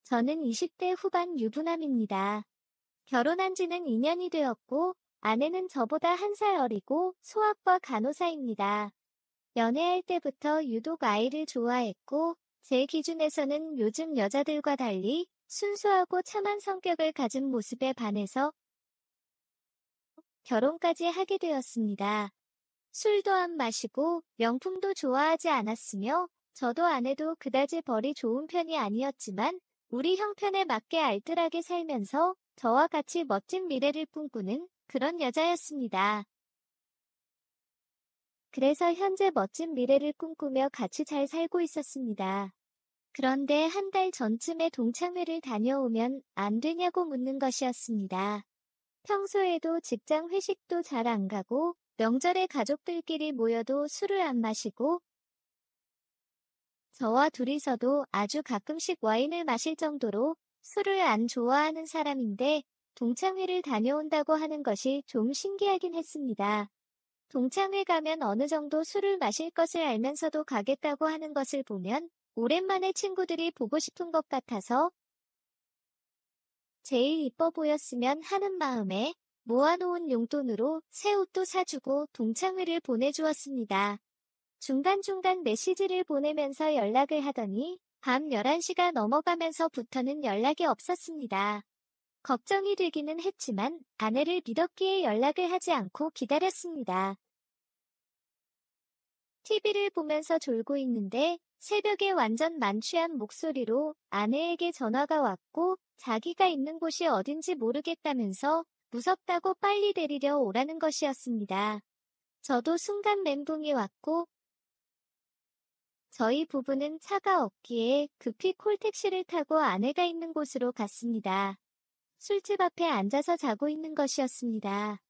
저는 20대 후반 유부남입니다. 결혼한 지는 2년이 되었고, 아내는 저보다 1살 어리고 소아과 간호사입니다. 연애할 때부터 유독 아이를 좋아했고, 제 기준에서는 요즘 여자들과 달리 순수하고 참한 성격을 가진 모습에 반해서 결혼까지 하게 되었습니다. 술도 안 마시고 명품도 좋아하지 않았으며 저도 아내도 그다지 벌이 좋은 편이 아니었지만 우리 형편에 맞게 알뜰하게 살면서 저와 같이 멋진 미래를 꿈꾸는 그런 여자였습니다. 그래서 현재 멋진 미래를 꿈꾸며 같이 잘 살고 있었습니다. 그런데 한 달 전쯤에 동창회를 다녀오면 안 되냐고 묻는 것이었습니다. 평소에도 직장 회식도 잘 안 가고 명절에 가족들끼리 모여도 술을 안 마시고 저와 둘이서도 아주 가끔씩 와인을 마실 정도로 술을 안 좋아하는 사람인데 동창회를 다녀온다고 하는 것이 좀 신기하긴 했습니다. 동창회 가면 어느 정도 술을 마실 것을 알면서도 가겠다고 하는 것을 보면 오랜만에 친구들이 보고 싶은 것 같아서 제일 이뻐 보였으면 하는 마음에 모아놓은 용돈으로 새 옷도 사주고 동창회를 보내주었습니다. 중간중간 메시지를 보내면서 연락을 하더니 밤 11시가 넘어가면서부터는 연락이 없었습니다. 걱정이 되기는 했지만 아내를 믿었기에 연락을 하지 않고 기다렸습니다. TV를 보면서 졸고 있는데 새벽에 완전 만취한 목소리로 아내에게 전화가 왔고 자기가 있는 곳이 어딘지 모르겠다면서 무섭다고 빨리 데리러 오라는 것이었습니다. 저도 순간 멘붕이 왔고 저희 부부는 차가 없기에 급히 콜택시를 타고 아내가 있는 곳으로 갔습니다. 술집 앞에 앉아서 자고 있는 것이었습니다.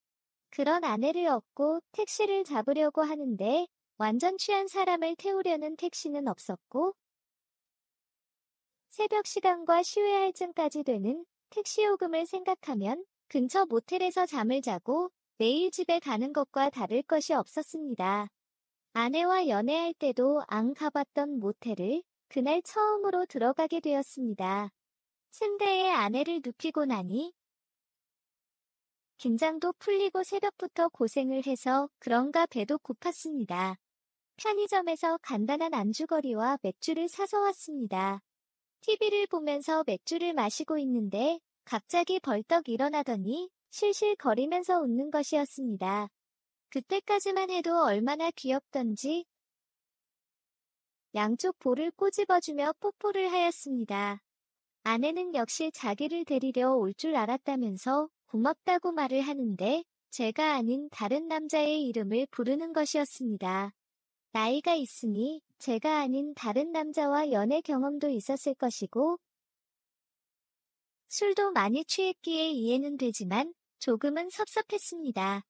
그런 아내를 얻고 택시를 잡으려고 하는데 완전 취한 사람을 태우려는 택시는 없었고 새벽 시간과 시외할 쯤까지 되는 택시 요금을 생각하면 근처 모텔에서 잠을 자고 매일 집에 가는 것과 다를 것이 없었습니다. 아내와 연애할 때도 안 가봤던 모텔을 그날 처음으로 들어가게 되었습니다. 침대에 아내를 눕히고 나니 긴장도 풀리고 새벽부터 고생을 해서 그런가 배도 고팠습니다. 편의점에서 간단한 안주거리와 맥주를 사서 왔습니다. TV를 보면서 맥주를 마시고 있는데 갑자기 벌떡 일어나더니 실실거리면서 웃는 것이었습니다. 그때까지만 해도 얼마나 귀엽던지 양쪽 볼을 꼬집어주며 뽀뽀를 하였습니다. 아내는 역시 자기를 데리러 올 줄 알았다면서 고맙다고 말을 하는데 제가 아닌 다른 남자의 이름을 부르는 것이었습니다. 나이가 있으니 제가 아닌 다른 남자와 연애 경험도 있었을 것이고 술도 많이 취했기에 이해는 되지만 조금은 섭섭했습니다.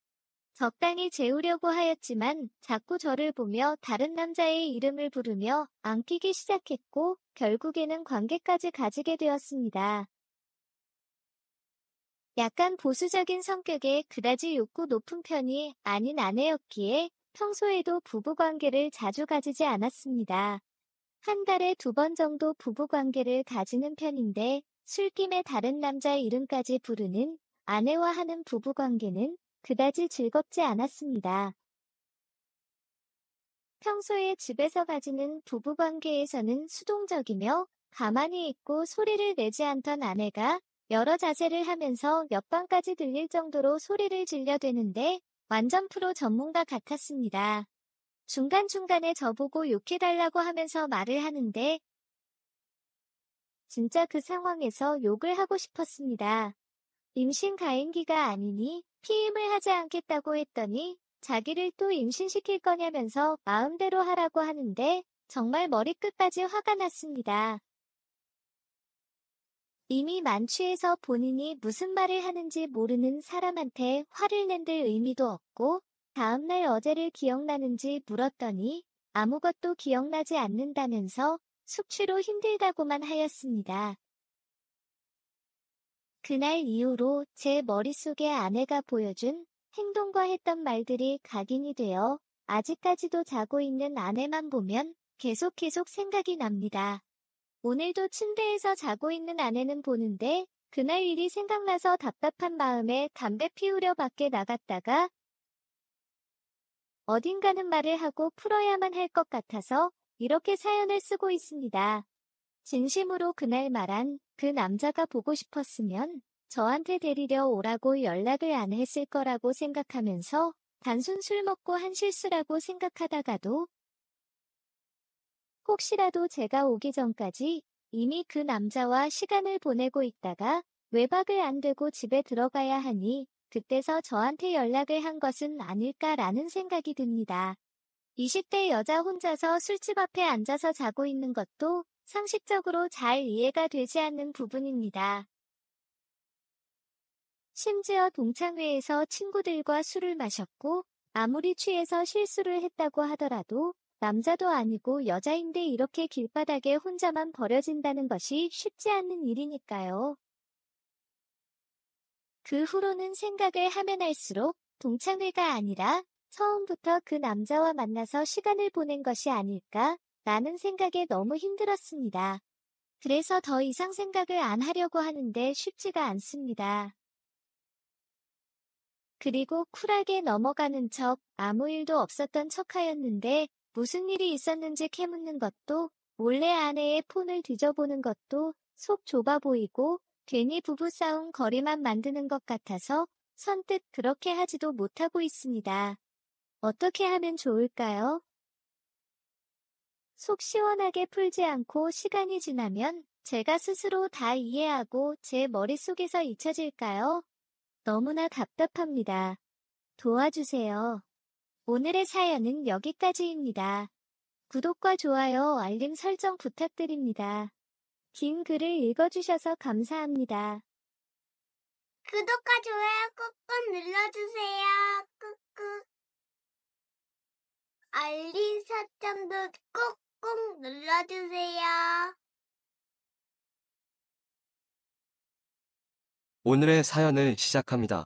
적당히 재우려고 하였지만 자꾸 저를 보며 다른 남자의 이름을 부르며 안기기 시작했고 결국에는 관계까지 가지게 되었습니다. 약간 보수적인 성격에 그다지 욕구 높은 편이 아닌 아내였기에 평소에도 부부관계를 자주 가지지 않았습니다. 한 달에 2번 정도 부부관계를 가지는 편인데 술김에 다른 남자 이름까지 부르는 아내와 하는 부부관계는 그다지 즐겁지 않았습니다. 평소에 집에서 가지는 부부관계에서는 수동적이며 가만히 있고 소리를 내지 않던 아내가 여러 자세를 하면서 옆방까지 들릴 정도로 소리를 질려대는데 완전 프로 전문가 같았습니다. 중간중간에 저보고 욕해달라고 하면서 말을 하는데 진짜 그 상황에서 욕을 하고 싶었습니다. 임신 가임기가 아니니 피임을 하지 않겠다고 했더니 자기를 또 임신시킬 거냐면서 마음대로 하라고 하는데 정말 머리끝까지 화가 났습니다. 이미 만취해서 본인이 무슨 말을 하는지 모르는 사람한테 화를 낸들 의미도 없고 다음날 어제를 기억나는지 물었더니 아무것도 기억나지 않는다면서 숙취로 힘들다고만 하였습니다. 그날 이후로 제 머릿속에 아내가 보여준 행동과 했던 말들이 각인이 되어 아직까지도 자고 있는 아내만 보면 계속 생각이 납니다. 오늘도 침대에서 자고 있는 아내는 보는데 그날 일이 생각나서 답답한 마음에 담배 피우려 밖에 나갔다가 어딘가는 말을 하고 풀어야만 할 것 같아서 이렇게 사연을 쓰고 있습니다. 진심으로 그날 말한 그 남자가 보고 싶었으면 저한테 데리러 오라고 연락을 안 했을 거라고 생각하면서 단순 술 먹고 한 실수라고 생각하다가도 혹시라도 제가 오기 전까지 이미 그 남자와 시간을 보내고 있다가 외박을 안 되고 집에 들어가야 하니 그때서 저한테 연락을 한 것은 아닐까라는 생각이 듭니다. 20대 여자 혼자서 술집 앞에 앉아서 자고 있는 것도 상식적으로 잘 이해가 되지 않는 부분입니다. 심지어 동창회에서 친구들과 술을 마셨고 아무리 취해서 실수를 했다고 하더라도 남자도 아니고 여자인데 이렇게 길바닥에 혼자만 버려진다는 것이 쉽지 않는 일이니까요. 그 후로는 생각을 하면 할수록 동창회가 아니라 처음부터 그 남자와 만나서 시간을 보낸 것이 아닐까 라는 생각에 너무 힘들었습니다. 그래서 더 이상 생각을 안 하려고 하는데 쉽지가 않습니다. 그리고 쿨하게 넘어가는 척 아무 일도 없었던 척하였는데 무슨 일이 있었는지 캐묻는 것도 몰래 아내의 폰을 뒤져보는 것도 속 좁아 보이고 괜히 부부싸움 거리만 만드는 것 같아서 선뜻 그렇게 하지도 못하고 있습니다. 어떻게 하면 좋을까요? 속 시원하게 풀지 않고 시간이 지나면 제가 스스로 다 이해하고 제 머릿속에서 잊혀질까요? 너무나 답답합니다. 도와주세요. 오늘의 사연은 여기까지입니다. 구독과 좋아요, 알림 설정 부탁드립니다. 긴 글을 읽어주셔서 감사합니다. 구독과 좋아요 꾹꾹 눌러주세요. 꾹꾹. 알림 설정도 꾹꾹 눌러주세요. 오늘의 사연을 시작합니다.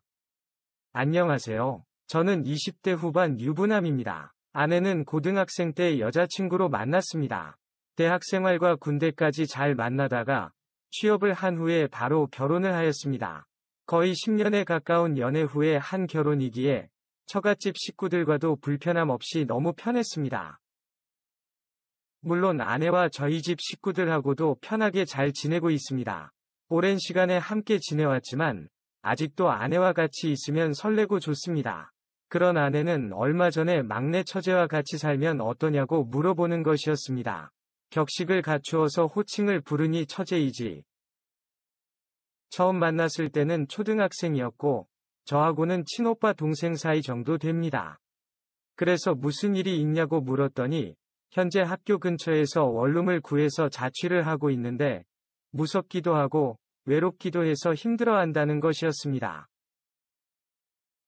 안녕하세요. 저는 20대 후반 유부남입니다. 아내는 고등학생 때 여자친구로 만났습니다. 대학 생활과 군대까지 잘 만나다가 취업을 한 후에 바로 결혼을 하였습니다. 거의 10년에 가까운 연애 후에 한 결혼이기에 처갓집 식구들과도 불편함 없이 너무 편했습니다. 물론 아내와 저희 집 식구들하고도 편하게 잘 지내고 있습니다. 오랜 시간에 함께 지내왔지만 아직도 아내와 같이 있으면 설레고 좋습니다. 그런 아내는 얼마 전에 막내 처제와 같이 살면 어떠냐고 물어보는 것이었습니다. 격식을 갖추어서 호칭을 부르니 처제이지. 처음 만났을 때는 초등학생이었고 저하고는 친오빠 동생 사이 정도 됩니다. 그래서 무슨 일이 있냐고 물었더니 현재 학교 근처에서 원룸을 구해서 자취를 하고 있는데 무섭기도 하고 외롭기도 해서 힘들어한다는 것이었습니다.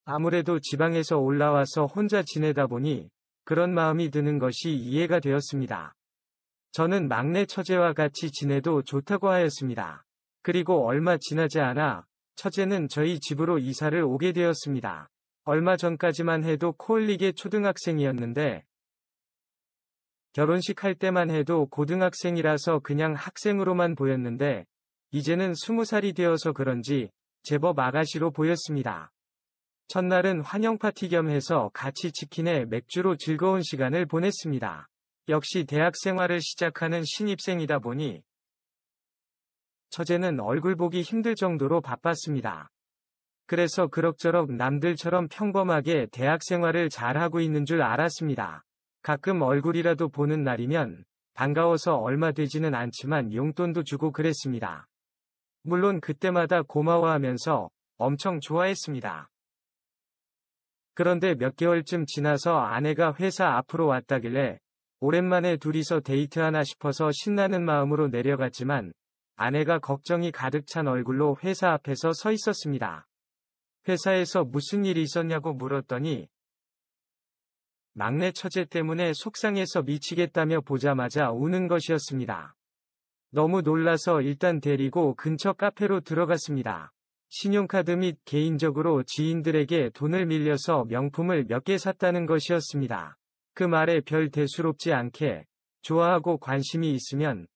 아무래도 지방에서 올라와서 혼자 지내다 보니 그런 마음이 드는 것이 이해가 되었습니다. 저는 막내 처제와 같이 지내도 좋다고 하였습니다. 그리고 얼마 지나지 않아 처제는 저희 집으로 이사를 오게 되었습니다. 얼마 전까지만 해도 코흘리게 초등학생이었는데 결혼식 할 때만 해도 고등학생이라서 그냥 학생으로만 보였는데 이제는 20살이 되어서 그런지 제법 아가씨로 보였습니다. 첫날은 환영 파티 겸 해서 같이 치킨에 맥주로 즐거운 시간을 보냈습니다. 역시 대학 생활을 시작하는 신입생이다 보니 처제는 얼굴 보기 힘들 정도로 바빴습니다. 그래서 그럭저럭 남들처럼 평범하게 대학 생활을 잘하고 있는 줄 알았습니다. 가끔 얼굴이라도 보는 날이면 반가워서 얼마 되지는 않지만 용돈도 주고 그랬습니다. 물론 그때마다 고마워하면서 엄청 좋아했습니다. 그런데 몇 개월쯤 지나서 아내가 회사 앞으로 왔다길래 오랜만에 둘이서 데이트하나 싶어서 신나는 마음으로 내려갔지만 아내가 걱정이 가득 찬 얼굴로 회사 앞에서 서 있었습니다. 회사에서 무슨 일이 있었냐고 물었더니 막내 처제 때문에 속상해서 미치겠다며 보자마자 우는 것이었습니다. 너무 놀라서 일단 데리고 근처 카페로 들어갔습니다. 신용카드 및 개인적으로 지인들에게 돈을 밀려서 명품을 몇 개 샀다는 것이었습니다. 그 말에 별 대수롭지 않게 좋아하고 관심이 있으면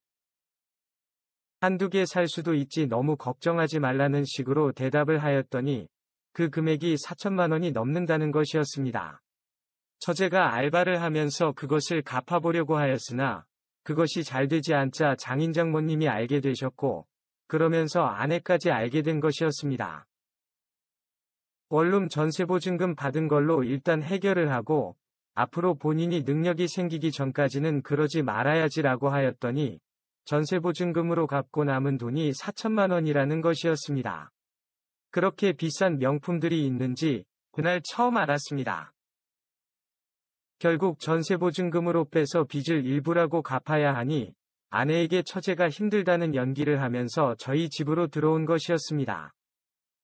한두 개 살 수도 있지 너무 걱정하지 말라는 식으로 대답을 하였더니 그 금액이 4천만 원이 넘는다는 것이었습니다. 처제가 알바를 하면서 그것을 갚아보려고 하였으나 그것이 잘 되지 않자 장인장모님이 알게 되셨고 그러면서 아내까지 알게 된 것이었습니다. 원룸 전세보증금 받은 걸로 일단 해결을 하고 앞으로 본인이 능력이 생기기 전까지는 그러지 말아야지라고 하였더니 전세보증금으로 갚고 남은 돈이 4천만 원이라는 것이었습니다. 그렇게 비싼 명품들이 있는지 그날 처음 알았습니다. 결국 전세보증금으로 빼서 빚을 일부라고 갚아야 하니 아내에게 처제가 힘들다는 연기를 하면서 저희 집으로 들어온 것이었습니다.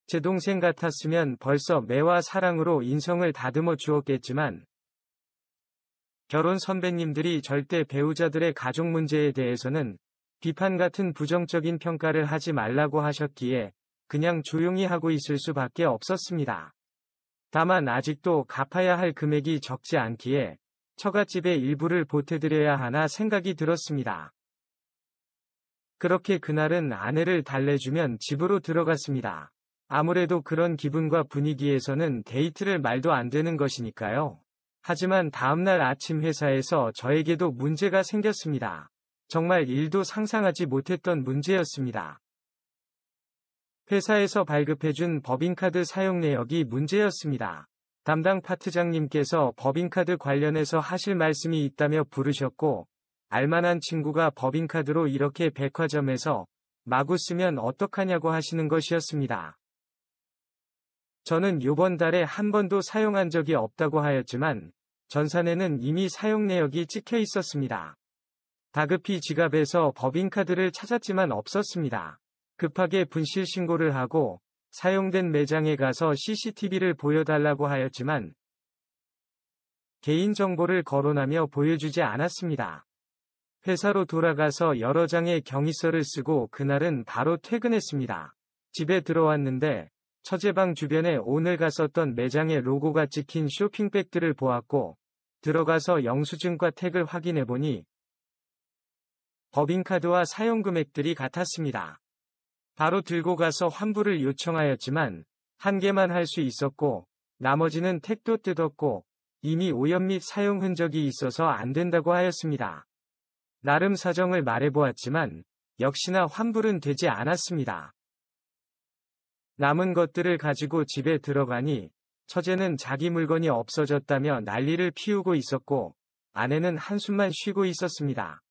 제 동생 같았으면 벌써 매와 사랑으로 인성을 다듬어 주었겠지만 결혼 선배님들이 절대 배우자들의 가족 문제에 대해서는 비판 같은 부정적인 평가를 하지 말라고 하셨기에 그냥 조용히 하고 있을 수밖에 없었습니다. 다만 아직도 갚아야 할 금액이 적지 않기에 처갓집의 일부를 보태드려야 하나 생각이 들었습니다. 그렇게 그날은 아내를 달래주면 집으로 들어갔습니다. 아무래도 그런 기분과 분위기에서는 데이트를 말도 안 되는 것이니까요. 하지만 다음날 아침 회사에서 저에게도 문제가 생겼습니다. 정말 일도 상상하지 못했던 문제였습니다. 회사에서 발급해준 법인카드 사용 내역이 문제였습니다. 담당 파트장님께서 법인카드 관련해서 하실 말씀이 있다며 부르셨고, 알만한 친구가 법인카드로 이렇게 백화점에서 마구 쓰면 어떡하냐고 하시는 것이었습니다. 저는 요번 달에 한 번도 사용한 적이 없다고 하였지만, 전산에는 이미 사용 내역이 찍혀 있었습니다. 다급히 지갑에서 법인카드를 찾았지만 없었습니다. 급하게 분실 신고를 하고 사용된 매장에 가서 CCTV를 보여달라고 하였지만 개인정보를 거론하며 보여주지 않았습니다. 회사로 돌아가서 여러 장의 경위서를 쓰고 그날은 바로 퇴근했습니다. 집에 들어왔는데 처제방 주변에 오늘 갔었던 매장의 로고가 찍힌 쇼핑백들을 보았고 들어가서 영수증과 택을 확인해보니 법인카드와 사용금액들이 같았습니다. 바로 들고 가서 환불을 요청하였지만 한 개만 할 수 있었고 나머지는 택도 뜯었고 이미 오염 및 사용 흔적이 있어서 안 된다고 하였습니다. 나름 사정을 말해보았지만 역시나 환불은 되지 않았습니다. 남은 것들을 가지고 집에 들어가니 처제는 자기 물건이 없어졌다며 난리를 피우고 있었고 아내는 한숨만 쉬고 있었습니다.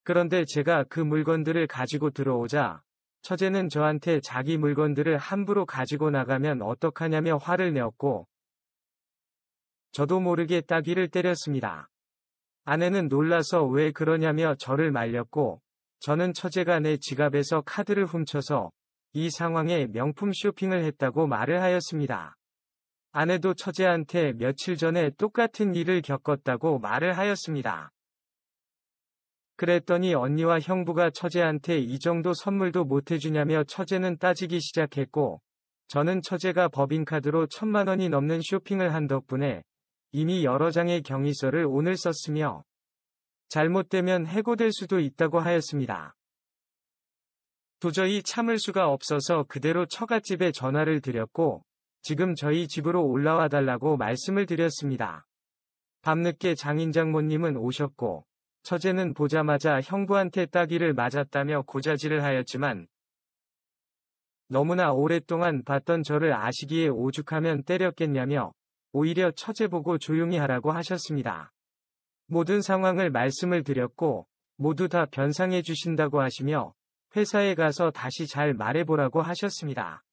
그런데 제가 그 물건들을 가지고 들어오자 처제는 저한테 자기 물건들을 함부로 가지고 나가면 어떡하냐며 화를 내었고 저도 모르게 따귀를 때렸습니다. 아내는 놀라서 왜 그러냐며 저를 말렸고 저는 처제가 내 지갑에서 카드를 훔쳐서 이 상황에 명품 쇼핑을 했다고 말을 하였습니다. 아내도 처제한테 며칠 전에 똑같은 일을 겪었다고 말을 하였습니다. 그랬더니 언니와 형부가 처제한테 이 정도 선물도 못 해주냐며 처제는 따지기 시작했고 저는 처제가 법인카드로 1,000만 원이 넘는 쇼핑을 한 덕분에 이미 여러 장의 경위서를 오늘 썼으며 잘못되면 해고될 수도 있다고 하였습니다. 도저히 참을 수가 없어서 그대로 처갓집에 전화를 드렸고 지금 저희 집으로 올라와 달라고 말씀을 드렸습니다. 밤늦게 장인장모님은 오셨고 처제는 보자마자 형부한테 따귀를 맞았다며 고자질을 하였지만 너무나 오랫동안 봤던 저를 아시기에 오죽하면 때렸겠냐며 오히려 처제 보고 조용히 하라고 하셨습니다. 모든 상황을 말씀을 드렸고 모두 다 변상해 주신다고 하시며 회사에 가서 다시 잘 말해보라고 하셨습니다.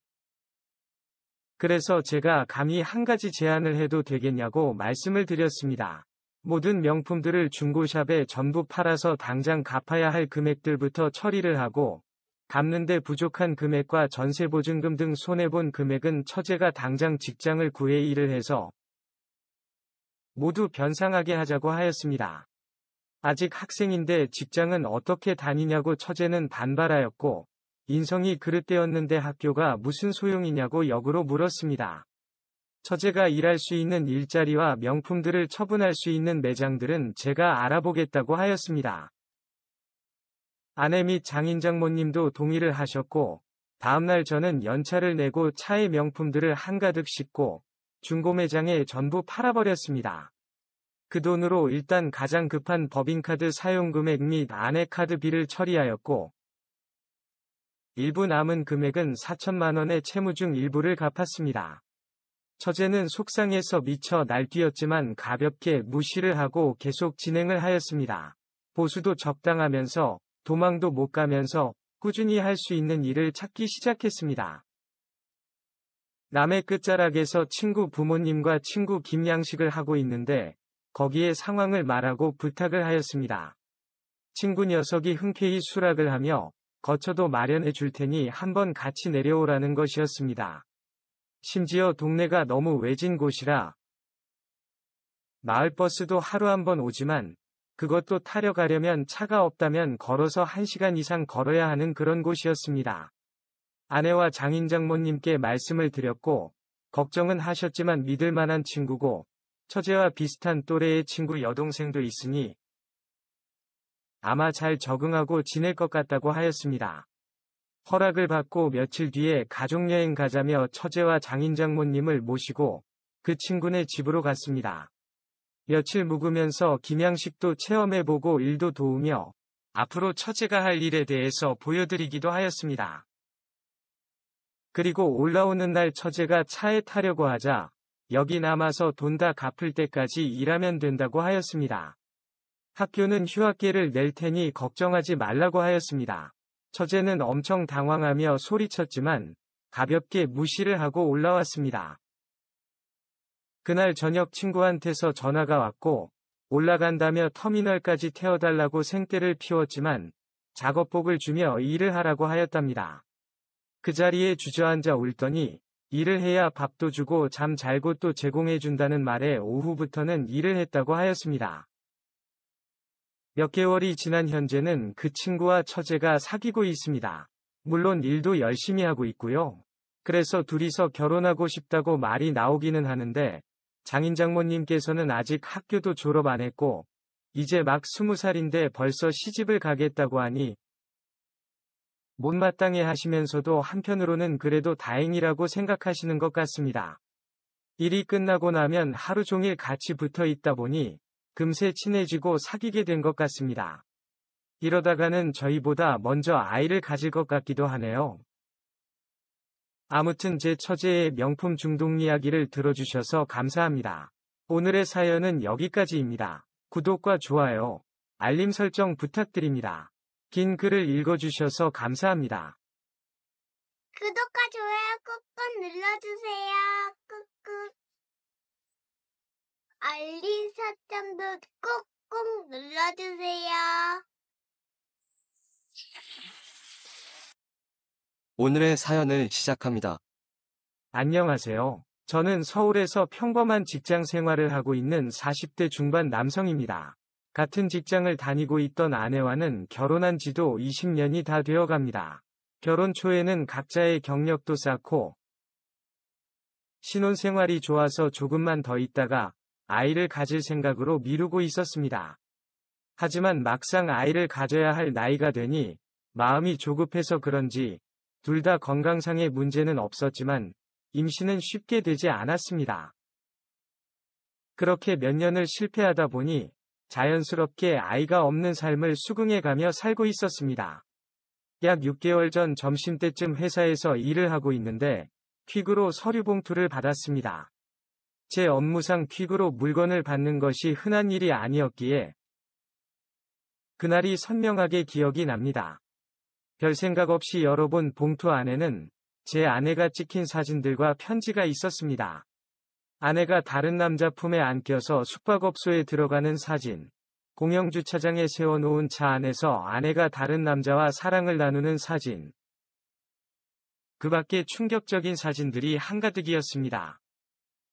그래서 제가 감히 한 가지 제안을 해도 되겠냐고 말씀을 드렸습니다. 모든 명품들을 중고샵에 전부 팔아서 당장 갚아야 할 금액들부터 처리를 하고 갚는데 부족한 금액과 전세보증금 등 손해본 금액은 처제가 당장 직장을 구해 일을 해서 모두 변상하게 하자고 하였습니다. 아직 학생인데 직장은 어떻게 다니냐고 처제는 반발하였고 인성이 그릇되었는데 학교가 무슨 소용이냐고 역으로 물었습니다. 처제가 일할 수 있는 일자리와 명품들을 처분할 수 있는 매장들은 제가 알아보겠다고 하였습니다. 아내 및 장인장모님도 동의를 하셨고 다음날 저는 연차를 내고 차에 명품들을 한가득 싣고 중고매장에 전부 팔아버렸습니다. 그 돈으로 일단 가장 급한 법인카드 사용금액 및 아내 카드비를 처리하였고 일부 남은 금액은 4천만 원의 채무 중 일부를 갚았습니다. 처제는 속상해서 미쳐 날뛰었지만 가볍게 무시를 하고 계속 진행을 하였습니다. 보수도 적당하면서 도망도 못 가면서 꾸준히 할 수 있는 일을 찾기 시작했습니다. 남의 끝자락에서 친구 부모님과 친구 김양식을 하고 있는데 거기에 상황을 말하고 부탁을 하였습니다. 친구 녀석이 흔쾌히 수락을 하며 거처도 마련해 줄 테니 한번 같이 내려오라는 것이었습니다. 심지어 동네가 너무 외진 곳이라 마을버스도 하루 한 번 오지만 그것도 타려 가려면 차가 없다면 걸어서 1시간 이상 걸어야 하는 그런 곳이었습니다. 아내와 장인장모님께 말씀을 드렸고 걱정은 하셨지만 믿을 만한 친구고 처제와 비슷한 또래의 친구 여동생도 있으니 아마 잘 적응하고 지낼 것 같다고 하였습니다. 허락을 받고 며칠 뒤에 가족여행 가자며 처제와 장인장모님을 모시고 그 친구네 집으로 갔습니다. 며칠 묵으면서 김양식도 체험해보고 일도 도우며 앞으로 처제가 할 일에 대해서 보여드리기도 하였습니다. 그리고 올라오는 날 처제가 차에 타려고 하자 여기 남아서 돈 다 갚을 때까지 일하면 된다고 하였습니다. 학교는 휴학계를 낼 테니 걱정하지 말라고 하였습니다. 처제는 엄청 당황하며 소리쳤지만 가볍게 무시를 하고 올라왔습니다. 그날 저녁 친구한테서 전화가 왔고 올라간다며 터미널까지 태워달라고 생떼를 피웠지만 작업복을 주며 일을 하라고 하였답니다. 그 자리에 주저앉아 울더니 일을 해야 밥도 주고 잠 잘 곳도 제공해준다는 말에 오후부터는 일을 했다고 하였습니다. 몇 개월이 지난 현재는 그 친구와 처제가 사귀고 있습니다. 물론 일도 열심히 하고 있고요. 그래서 둘이서 결혼하고 싶다고 말이 나오기는 하는데 장인 장모님께서는 아직 학교도 졸업 안 했고 이제 막 20살인데 벌써 시집을 가겠다고 하니 못마땅해 하시면서도 한편으로는 그래도 다행이라고 생각하시는 것 같습니다. 일이 끝나고 나면 하루 종일 같이 붙어 있다 보니 금세 친해지고 사귀게 된 것 같습니다. 이러다가는 저희보다 먼저 아이를 가질 것 같기도 하네요. 아무튼 제 처제의 명품 중독 이야기를 들어주셔서 감사합니다. 오늘의 사연은 여기까지입니다. 구독과 좋아요, 알림 설정 부탁드립니다. 긴 글을 읽어주셔서 감사합니다. 구독과 좋아요 꾹꾹 눌러주세요. 꾹꾹. 알림 설정도 꾹꾹 눌러주세요. 오늘의 사연을 시작합니다. 안녕하세요. 저는 서울에서 평범한 직장 생활을 하고 있는 40대 중반 남성입니다. 같은 직장을 다니고 있던 아내와는 결혼한 지도 20년이 다 되어 갑니다. 결혼 초에는 각자의 경력도 쌓고 신혼생활이 좋아서 조금만 더 있다가 아이를 가질 생각으로 미루고 있었습니다. 하지만 막상 아이를 가져야 할 나이가 되니 마음이 조급해서 그런지 둘 다 건강상의 문제는 없었지만 임신은 쉽게 되지 않았습니다. 그렇게 몇 년을 실패하다 보니 자연스럽게 아이가 없는 삶을 수긍해가며 살고 있었습니다. 약 6개월 전 점심때쯤 회사에서 일을 하고 있는데 퀵으로 서류 봉투를 받았습니다. 제 업무상 퀵으로 물건을 받는 것이 흔한 일이 아니었기에 그날이 선명하게 기억이 납니다. 별 생각 없이 열어본 봉투 안에는 제 아내가 찍힌 사진들과 편지가 있었습니다. 아내가 다른 남자 품에 안겨서 숙박업소에 들어가는 사진, 공영주차장에 세워놓은 차 안에서 아내가 다른 남자와 사랑을 나누는 사진, 그 밖에 충격적인 사진들이 한가득이었습니다.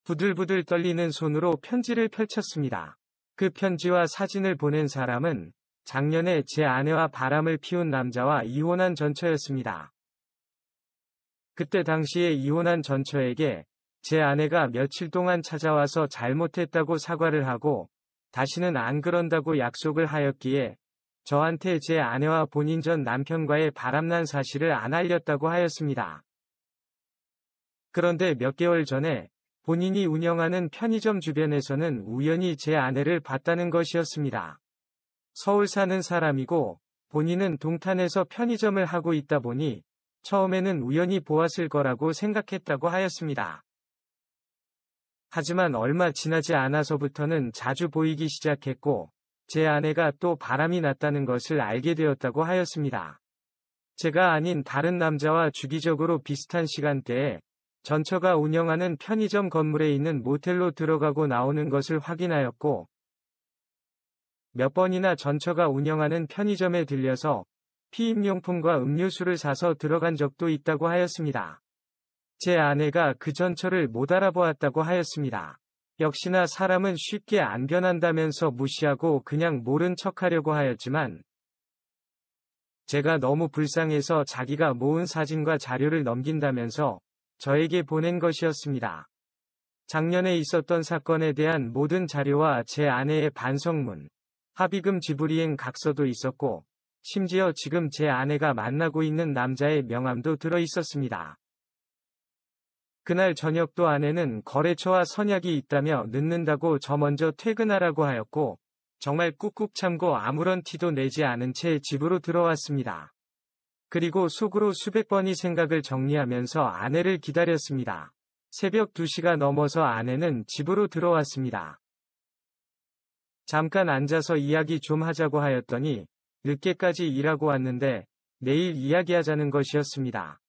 부들부들 떨리는 손으로 편지를 펼쳤습니다. 그 편지와 사진을 보낸 사람은 작년에 제 아내와 바람을 피운 남자와 이혼한 전처였습니다. 그때 당시에 이혼한 전처에게 제 아내가 며칠 동안 찾아와서 잘못했다고 사과를 하고 다시는 안 그런다고 약속을 하였기에 저한테 제 아내와 본인 전 남편과의 바람난 사실을 안 알렸다고 하였습니다. 그런데 몇 개월 전에 본인이 운영하는 편의점 주변에서는 우연히 제 아내를 봤다는 것이었습니다. 서울 사는 사람이고 본인은 동탄에서 편의점을 하고 있다 보니 처음에는 우연히 보았을 거라고 생각했다고 하였습니다. 하지만 얼마 지나지 않아서부터는 자주 보이기 시작했고 제 아내가 또 바람이 났다는 것을 알게 되었다고 하였습니다. 제가 아닌 다른 남자와 주기적으로 비슷한 시간대에 전처가 운영하는 편의점 건물에 있는 모텔로 들어가고 나오는 것을 확인하였고 몇 번이나 전처가 운영하는 편의점에 들려서 피임용품과 음료수를 사서 들어간 적도 있다고 하였습니다. 제 아내가 그 전처를 못 알아보았다고 하였습니다. 역시나 사람은 쉽게 안 변한다면서 무시하고 그냥 모른 척하려고 하였지만 제가 너무 불쌍해서 자기가 모은 사진과 자료를 넘긴다면서 저에게 보낸 것이었습니다. 작년에 있었던 사건에 대한 모든 자료와 제 아내의 반성문, 합의금 지불이행 각서도 있었고 심지어 지금 제 아내가 만나고 있는 남자의 명함도 들어 있었습니다. 그날 저녁도 아내는 거래처와 선약이 있다며 늦는다고 저 먼저 퇴근하라고 하였고 정말 꾹꾹 참고 아무런 티도 내지 않은 채 집으로 들어왔습니다. 그리고 속으로 수백 번이 생각을 정리하면서 아내를 기다렸습니다. 새벽 2시가 넘어서 아내는 집으로 들어왔습니다. 잠깐 앉아서 이야기 좀 하자고 하였더니 늦게까지 일하고 왔는데 내일 이야기하자는 것이었습니다.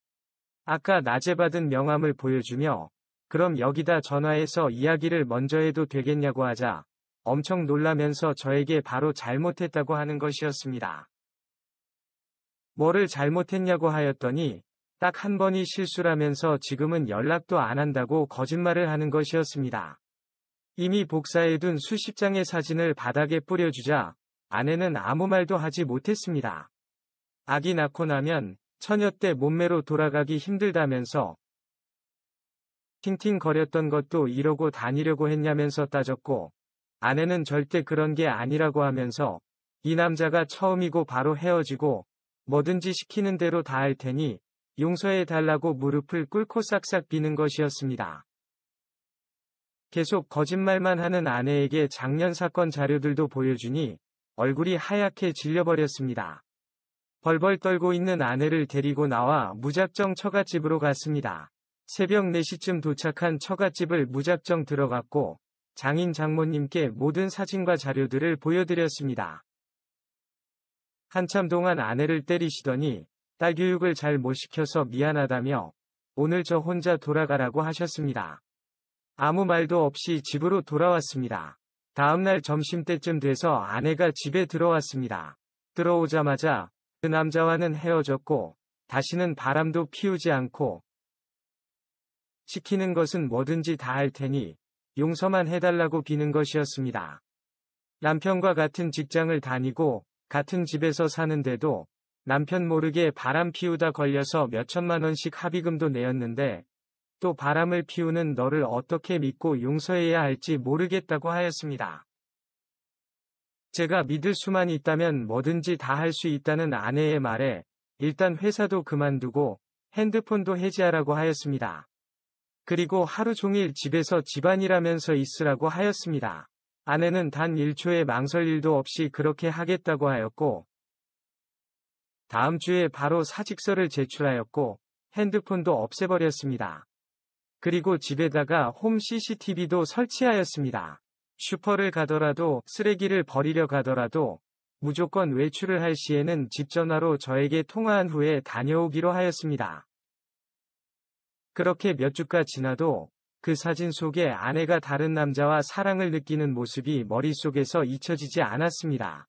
아까 낮에 받은 명함을 보여주며 그럼 여기다 전화해서 이야기를 먼저 해도 되겠냐고 하자 엄청 놀라면서 저에게 바로 잘못했다고 하는 것이었습니다. 뭐를 잘못했냐고 하였더니 딱 한 번이 실수라면서 지금은 연락도 안 한다고 거짓말을 하는 것이었습니다. 이미 복사해둔 수십 장의 사진을 바닥에 뿌려주자 아내는 아무 말도 하지 못했습니다. 아기 낳고 나면 처녀 때 몸매로 돌아가기 힘들다면서 팅팅거렸던 것도 이러고 다니려고 했냐면서 따졌고 아내는 절대 그런 게 아니라고 하면서 이 남자가 처음이고 바로 헤어지고 뭐든지 시키는 대로 다 할 테니 용서해 달라고 무릎을 꿇고 싹싹 비는 것이었습니다. 계속 거짓말만 하는 아내에게 작년 사건 자료들도 보여주니 얼굴이 하얗게 질려버렸습니다. 벌벌 떨고 있는 아내를 데리고 나와 무작정 처갓집으로 갔습니다. 새벽 4시쯤 도착한 처갓집을 무작정 들어갔고 장인 장모님께 모든 사진과 자료들을 보여드렸습니다. 한참 동안 아내를 때리시더니 딸 교육을 잘 못 시켜서 미안하다며 오늘 저 혼자 돌아가라고 하셨습니다. 아무 말도 없이 집으로 돌아왔습니다. 다음날 점심때쯤 돼서 아내가 집에 들어왔습니다. 들어오자마자 그 남자와는 헤어졌고 다시는 바람도 피우지 않고 시키는 것은 뭐든지 다 할 테니 용서만 해달라고 비는 것이었습니다. 남편과 같은 직장을 다니고 같은 집에서 사는데도 남편 모르게 바람 피우다 걸려서 몇천만 원씩 합의금도 내었는데 또 바람을 피우는 너를 어떻게 믿고 용서해야 할지 모르겠다고 하였습니다. 제가 믿을 수만 있다면 뭐든지 다 할 수 있다는 아내의 말에 일단 회사도 그만두고 핸드폰도 해지하라고 하였습니다. 그리고 하루 종일 집에서 집안일하면서 있으라고 하였습니다. 아내는 단 1초의 망설일도 없이 그렇게 하겠다고 하였고 다음 주에 바로 사직서를 제출하였고 핸드폰도 없애버렸습니다. 그리고 집에다가 홈 CCTV도 설치하였습니다. 슈퍼를 가더라도 쓰레기를 버리려 가더라도 무조건 외출을 할 시에는 집 전화로 저에게 통화한 후에 다녀오기로 하였습니다. 그렇게 몇 주가 지나도 그 사진 속에 아내가 다른 남자와 사랑을 느끼는 모습이 머릿속에서 잊혀지지 않았습니다.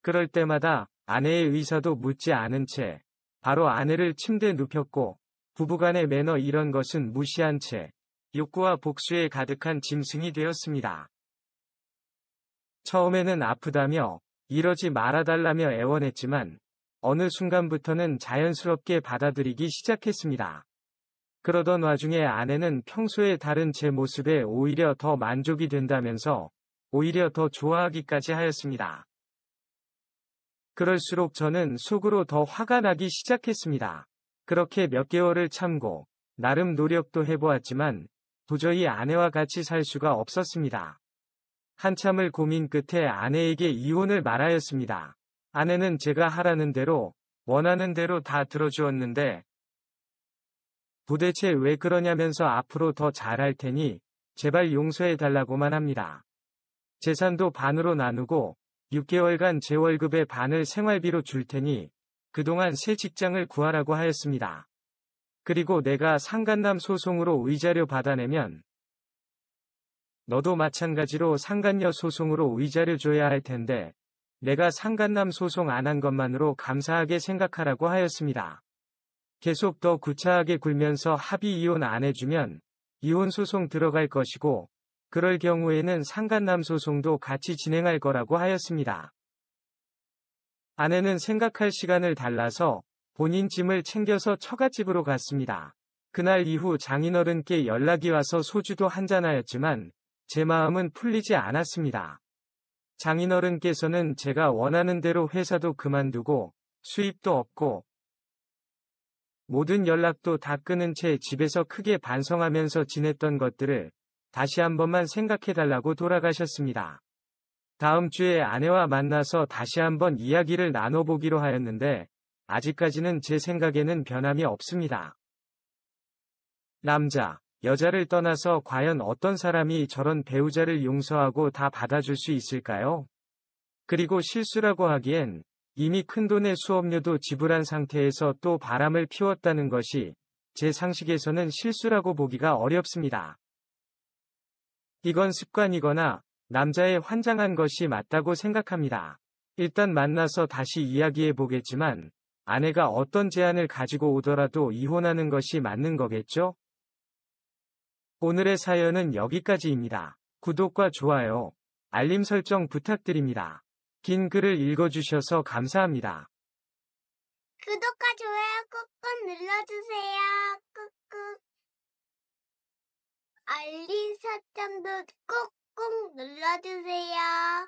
그럴 때마다 아내의 의사도 묻지 않은 채 바로 아내를 침대에 눕혔고 부부간의 매너 이런 것은 무시한 채 욕구와 복수에 가득한 짐승이 되었습니다. 처음에는 아프다며 이러지 말아달라며 애원했지만 어느 순간부터는 자연스럽게 받아들이기 시작했습니다. 그러던 와중에 아내는 평소에 다른 제 모습에 오히려 더 만족이 된다면서 오히려 더 좋아하기까지 하였습니다. 그럴수록 저는 속으로 더 화가 나기 시작했습니다. 그렇게 몇 개월을 참고 나름 노력도 해보았지만 도저히 아내와 같이 살 수가 없었습니다. 한참을 고민 끝에 아내에게 이혼을 말하였습니다. 아내는 제가 하라는 대로 원하는 대로 다 들어주었는데 도대체 왜 그러냐면서 앞으로 더 잘할 테니 제발 용서해달라고만 합니다. 재산도 반으로 나누고 6개월간 제 월급의 반을 생활비로 줄 테니 그동안 새 직장을 구하라고 하였습니다. 그리고 내가 상간남 소송으로 위자료 받아내면 너도 마찬가지로 상간녀 소송으로 위자료 줘야 할 텐데 내가 상간남 소송 안 한 것만으로 감사하게 생각하라고 하였습니다. 계속 더 구차하게 굴면서 합의 이혼 안 해주면 이혼 소송 들어갈 것이고 그럴 경우에는 상간남 소송도 같이 진행할 거라고 하였습니다. 아내는 생각할 시간을 달라서 본인 짐을 챙겨서 처갓집으로 갔습니다. 그날 이후 장인어른께 연락이 와서 소주도 한잔하였지만 제 마음은 풀리지 않았습니다. 장인어른께서는 제가 원하는 대로 회사도 그만두고 수입도 없고 모든 연락도 다 끊은 채 집에서 크게 반성하면서 지냈던 것들을 다시 한 번만 생각해달라고 돌아가셨습니다. 다음 주에 아내와 만나서 다시 한번 이야기를 나눠보기로 하였는데 아직까지는 제 생각에는 변함이 없습니다. 남자, 여자를 떠나서 과연 어떤 사람이 저런 배우자를 용서하고 다 받아줄 수 있을까요? 그리고 실수라고 하기엔 이미 큰돈의 수업료도 지불한 상태에서 또 바람을 피웠다는 것이 제 상식에서는 실수라고 보기가 어렵습니다. 이건 습관이거나 남자의 환장한 것이 맞다고 생각합니다. 일단 만나서 다시 이야기해 보겠지만 아내가 어떤 제안을 가지고 오더라도 이혼하는 것이 맞는 거겠죠? 오늘의 사연은 여기까지입니다. 구독과 좋아요, 알림 설정 부탁드립니다. 긴 글을 읽어주셔서 감사합니다. 구독과 좋아요 꾹꾹 눌러주세요. 꾹꾹. 알림 설정도 꾹꾹 눌러주세요.